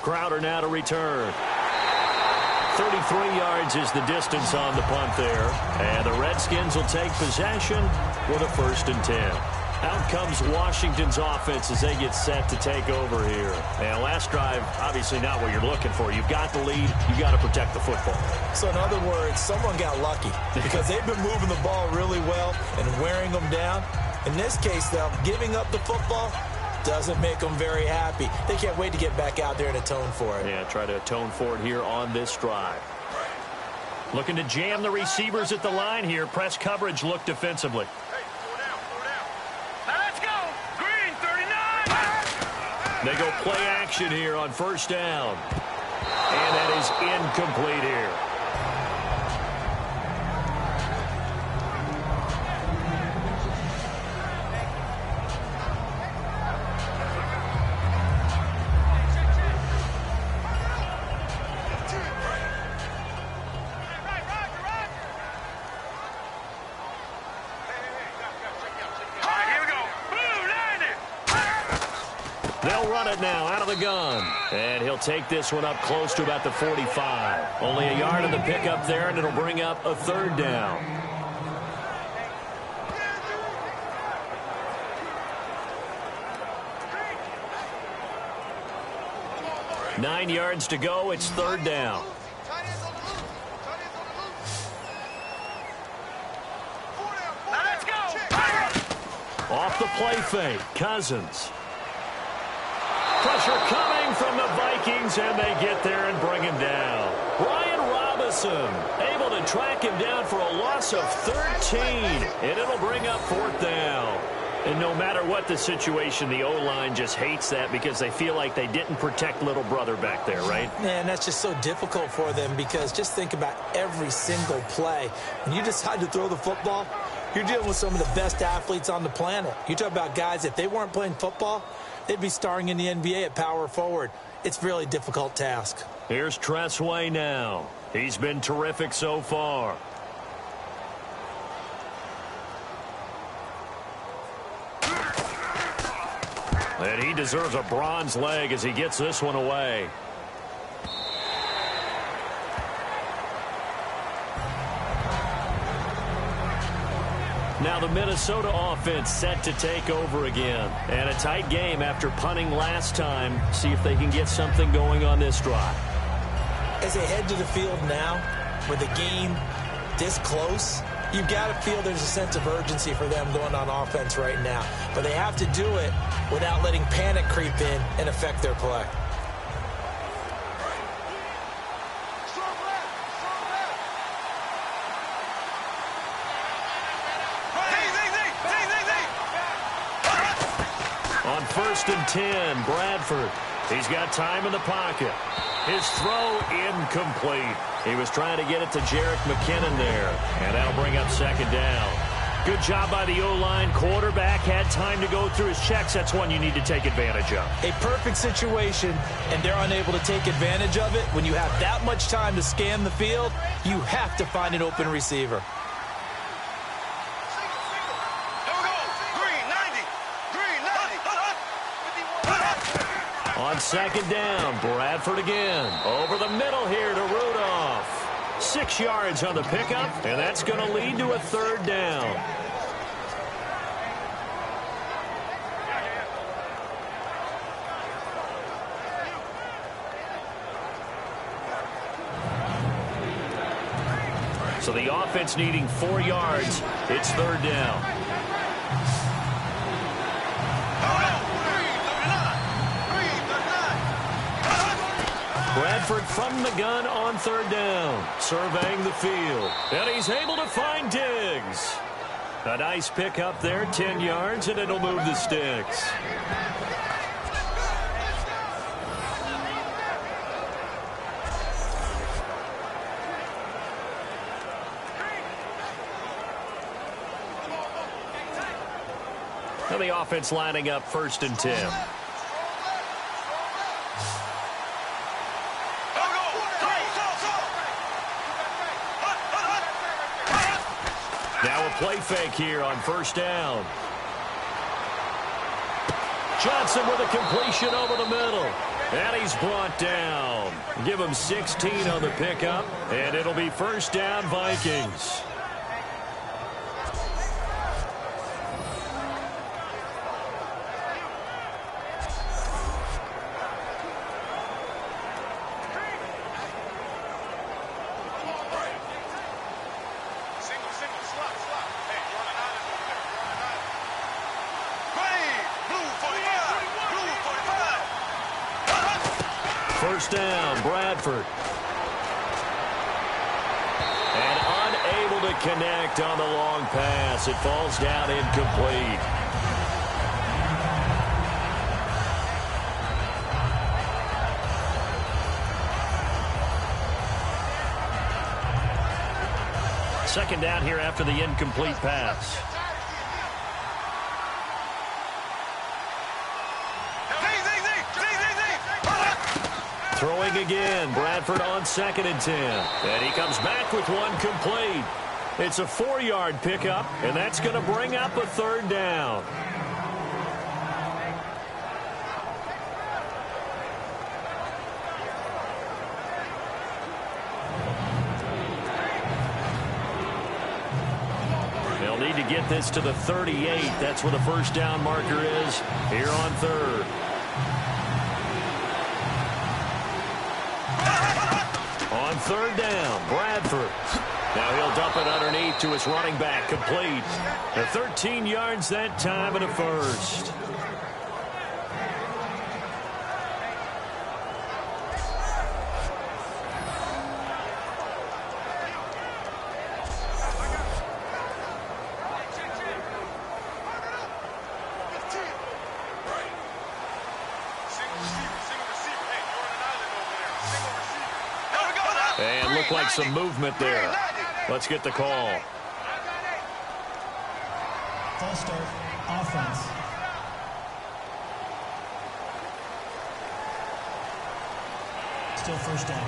Crowder now to return. 33 yards is the distance on the punt there. And the Redskins will take possession with a 1st and 10. Out comes Washington's offense as they get set to take over here. And last drive, obviously not what you're looking for. You've got the lead. You've got to protect the football. So in other words, someone got lucky because they've been moving the ball really well and wearing them down. In this case, though, giving up the football doesn't make them very happy. They can't wait to get back out there and atone for it. Yeah, try to atone for it here on this drive. Looking to jam the receivers at the line here. Press coverage look defensively. Hey, slow down. Now let's go. Green, 39. They go play action here on first down. And that is incomplete here. They'll run it now out of the gun. And he'll take this one up close to about the 45. Only a yard of the pickup there, and it'll bring up a third down. Nine yards to go. It's third down. Let's go. Off the play fake. Cousins. Pressure coming from the Vikings, and they get there and bring him down. Ryan Robinson able to track him down for a loss of 13, and it'll bring up fourth down. And no matter what the situation, the O-line just hates that because they feel like they didn't protect little brother back there, right? Man, that's just so difficult for them because just think about every single play. When you decide to throw the football, you're dealing with some of the best athletes on the planet. You talk about guys, if they weren't playing football, they'd be starring in the NBA at power forward. it's a really difficult task. Here's Tressway now. He's been terrific so far. And he deserves a bronze leg as he gets this one away. Now the Minnesota offense set to take over again. And a tight game after punting last time. See if they can get something going on this drive. As they head to the field now, with the game this close, you've got to feel there's a sense of urgency for them going on offense right now. But they have to do it without letting panic creep in and affect their play. On 1st and 10, Bradford. He's got time in the pocket. His throw incomplete. He was trying to get it to Jerick McKinnon there, and that'll bring up 2nd down. Good job by the O-line. Quarterback had time to go through his checks. That's one you need to take advantage of. A perfect situation, and they're unable to take advantage of it. When you have that much time to scan the field, you have to find an open receiver. On 2nd down, Bradford again. Over the middle here to Rudolph. 6 yards on the pickup, and that's going to lead to a 3rd down. So the offense needing 4 yards. It's 3rd down. Bradford from the gun on 3rd down, surveying the field. And he's able to find Diggs. A nice pick up there, 10 yards, and it'll move the sticks. Now the offense lining up 1st and 10. Now a play fake here on 1st down. Johnson with a completion over the middle. And he's brought down. Give him 16 on the pickup, and it'll be 1st down Vikings. First down, Bradford. And unable to connect on the long pass. It falls down incomplete. Second down here after the incomplete pass. Throwing again, Bradford on 2nd and 10. And he comes back with one complete. It's a 4-yard pickup, and that's going to bring up a 3rd down. They'll need to get this to the 38. That's where the 1st down marker is here on 3rd. On 3rd down, Bradford. Now he'll dump it underneath to his running back, complete. The 13 yards that time and a 1st. And looked like some movement there. Let's get the call. False start, offense. Still first down.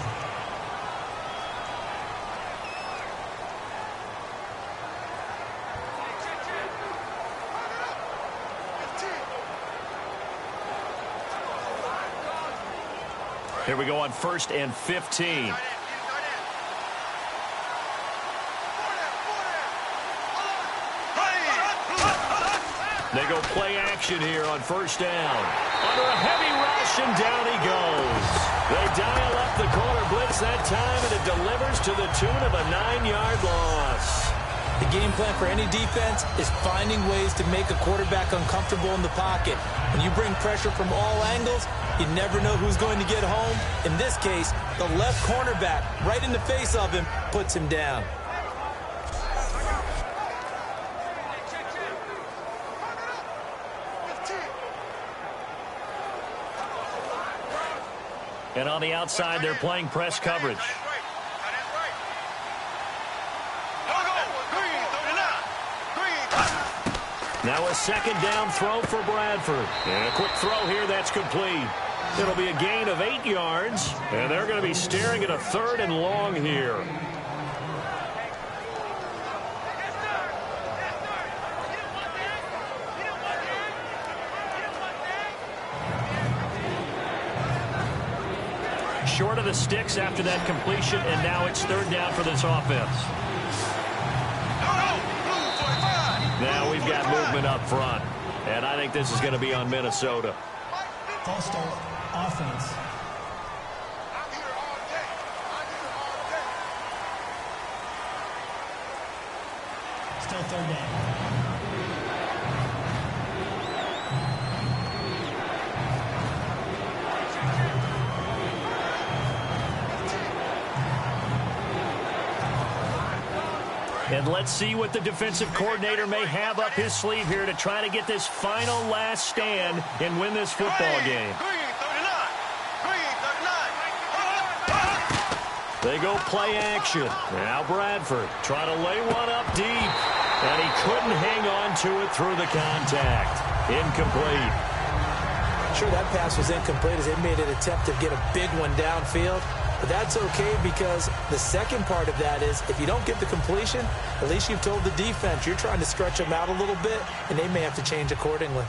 Here we go on 1st and 15. They go play action here on 1st down. Under a heavy rush, and down he goes. They dial up the corner blitz that time, and it delivers to the tune of a 9-yard loss. The game plan for any defense is finding ways to make a quarterback uncomfortable in the pocket. When you bring pressure from all angles, you never know who's going to get home. In this case, the left cornerback, right in the face of him, puts him down. And on the outside, they're playing press coverage. Now a 2nd down throw for Bradford. And a quick throw here that's complete. It'll be a gain of 8 yards. And they're going to be staring at a 3rd and long here. Short of the sticks after that completion, and now it's 3rd down for this offense. Now we've got movement up front, and I think this is going to be on Minnesota. False start, offense. Still 3rd down. And let's see what the defensive coordinator may have up his sleeve here to try to get this final last stand and win this football game. They go play action. Now Bradford trying to lay one up deep. And he couldn't hang on to it through the contact. Incomplete. Sure, that pass was incomplete as they made an attempt to get a big one downfield. But that's okay because the second part of that is if you don't get the completion, at least you've told the defense you're trying to stretch them out a little bit, and they may have to change accordingly.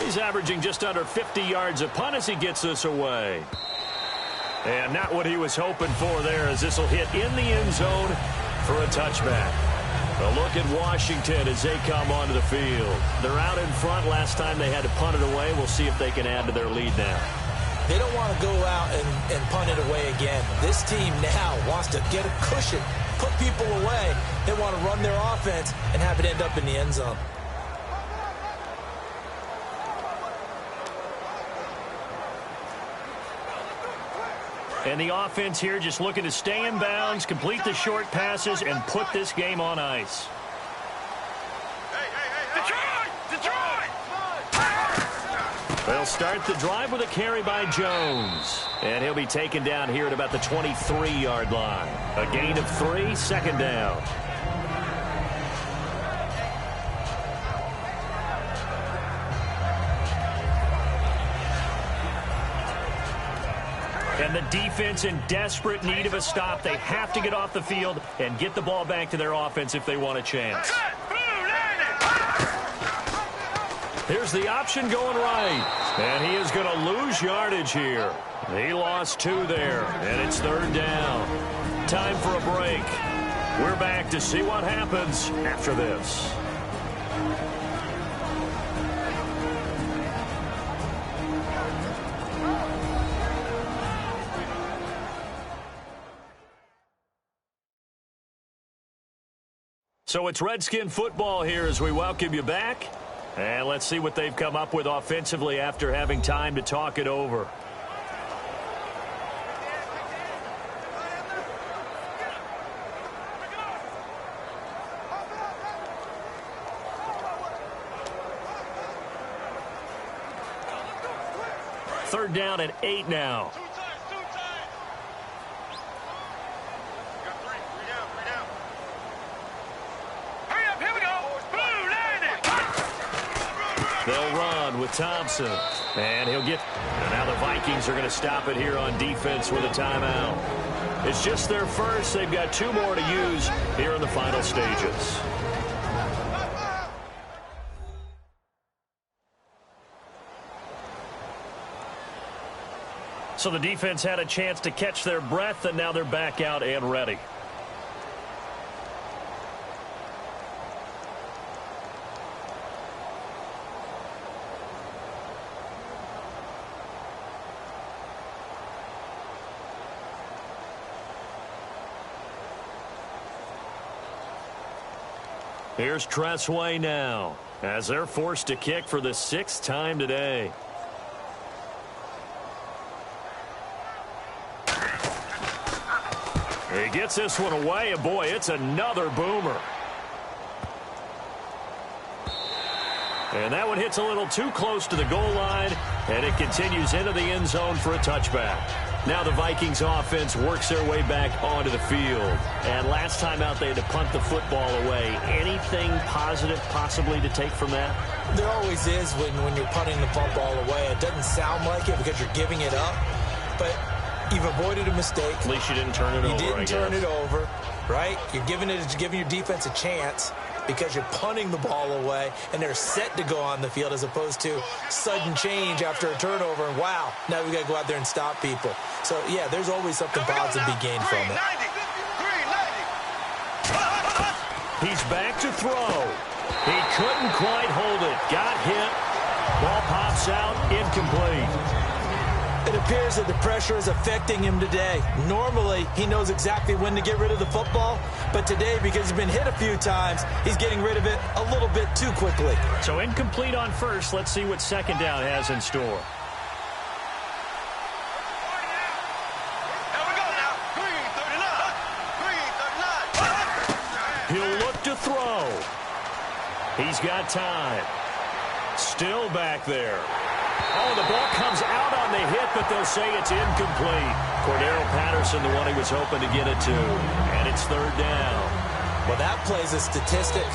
He's averaging just under 50 yards a punt as he gets this away. And not what he was hoping for there as this will hit in the end zone for a touchback. A look at Washington as they come onto the field. They're out in front. Last time they had to punt it away. We'll see if they can add to their lead now. They don't want to go out and punt it away again. This team now wants to get a cushion, put people away. They want to run their offense and have it end up in the end zone. And the offense here just looking to stay in bounds, complete the short passes, and put this game on ice. Detroit! They'll start the drive with a carry by Jones. And he'll be taken down here at about the 23-yard line. A gain of 3, 2nd down. And the defense in desperate need of a stop. They have to get off the field and get the ball back to their offense if they want a chance. Here's the option going right. And he is going to lose yardage here. He lost 2 there, and it's 3rd down. Time for a break. We're back to see what happens after this. So it's Redskin football here as we welcome you back. And let's see what they've come up with offensively after having time to talk it over. Third down and 8 now. They'll run with Thompson. And he'll get... And now the Vikings are going to stop it here on defense with a timeout. It's just their first. They've got 2 more to use here in the final stages. So the defense had a chance to catch their breath, and now they're back out and ready. Here's Tressway now, as they're forced to kick for the 6th time today. He gets this one away, and boy, it's another boomer. And that one hits a little too close to the goal line, and it continues into the end zone for a touchback. Now the Vikings offense works their way back onto the field. And last time out, they had to punt the football away. Anything positive possibly to take from that? There always is when you're punting the football away. It doesn't sound like it because you're giving it up, but you've avoided a mistake. At least you didn't turn it over, You didn't turn it over, right? You're giving your defense a chance because you're punting the ball away, and they're set to go on the field as opposed to sudden change after a turnover, and wow, now we got to go out there and stop people. So, yeah, there's always something positive to be gained from it. He's back to throw. He couldn't quite hold it. Got hit. Ball pops out, incomplete. It appears that the pressure is affecting him today. Normally, he knows exactly when to get rid of the football, but today, because he's been hit a few times, he's getting rid of it a little bit too quickly. So incomplete on first. Let's see what second down has in store. Here we go now. Green 39. He'll look to throw. He's got time. Still back there. Oh, the ball comes out on the hit, but they'll say it's incomplete. Cordero Patterson, the one he was hoping to get it to. And it's 3rd down. Well, that plays a statistic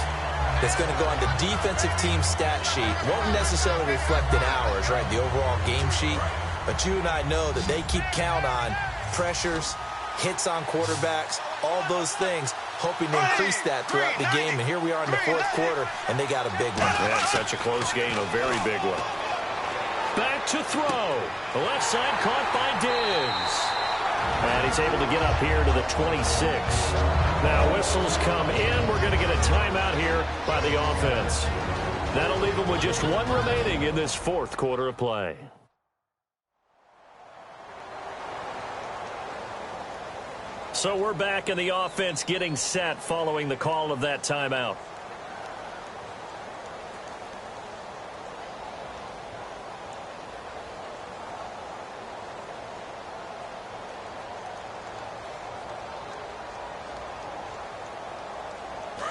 that's going to go on the defensive team stat sheet. Won't necessarily reflect in ours, right, the overall game sheet. But you and I know that they keep count on pressures, hits on quarterbacks, all those things, hoping to increase that throughout the game. And here we are in the 4th quarter, and they got a big one. Yeah, such a close game, a very big one. Back to throw. The left side caught by Diggs. And he's able to get up here to the 26. Now whistles come in. We're going to get a timeout here by the offense. That'll leave them with just 1 remaining in this 4th quarter of play. So we're back in the offense getting set following the call of that timeout.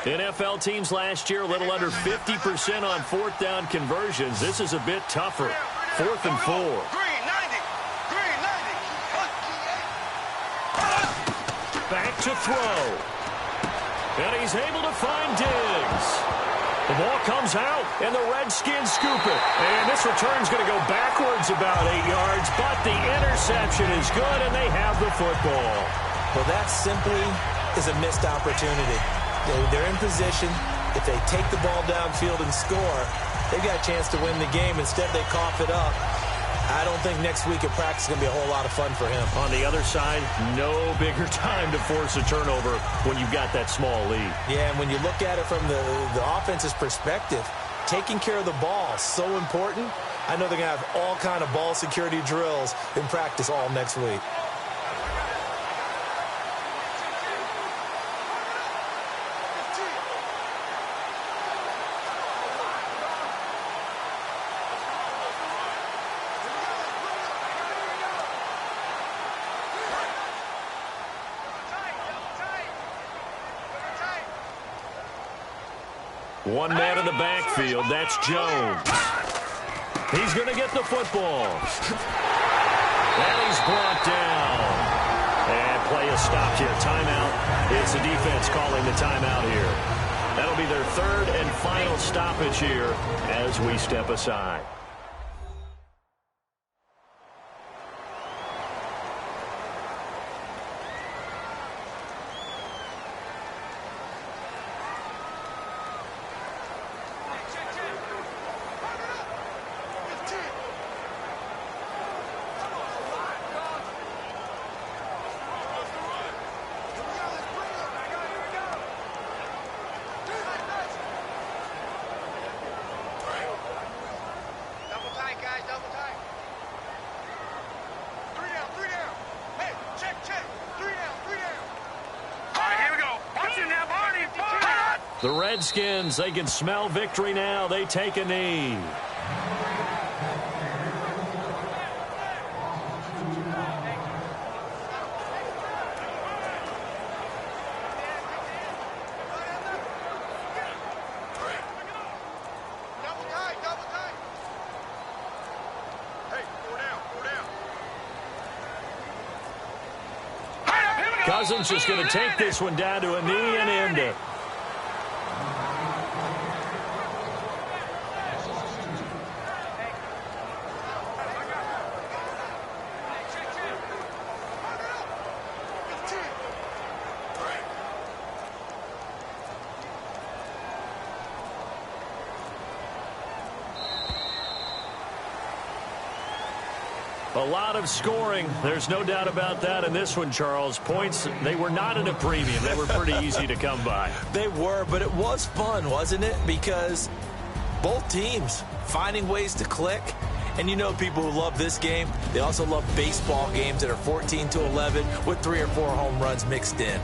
NFL teams last year a little under 50% on 4th down conversions. This is a bit tougher. 4th and 4. Green 90. Green 90. Back to throw. And he's able to find Diggs. The ball comes out, and the Redskins scoop it. And this return's going to go backwards about 8 yards, but the interception is good, and they have the football. Well, that simply is a missed opportunity. They're in position. If they take the ball downfield and score, they've got a chance to win the game. Instead, they cough it up. I don't think next week at practice is going to be a whole lot of fun for him. On the other side, no bigger time to force a turnover when you've got that small lead. Yeah, and when you look at it from the offense's perspective, taking care of the ball is so important. I know they're going to have all kind of ball security drills in practice all next week. One man in the backfield, that's Jones. He's going to get the football. And he's brought down. And play is stopped here. Timeout. It's the defense calling the timeout here. That'll be their third and final stoppage here as we step aside. The Redskins, they can smell victory now. They take a knee. Cousins just going to take this one down to a knee and end it. A lot of scoring. There's no doubt about that in this one, Charles. Points, they were not at a premium. They were pretty easy to come by. They were, but it was fun, wasn't it? Because both teams finding ways to click. And you know people who love this game, they also love baseball games that are 14-11 with 3 or 4 home runs mixed in.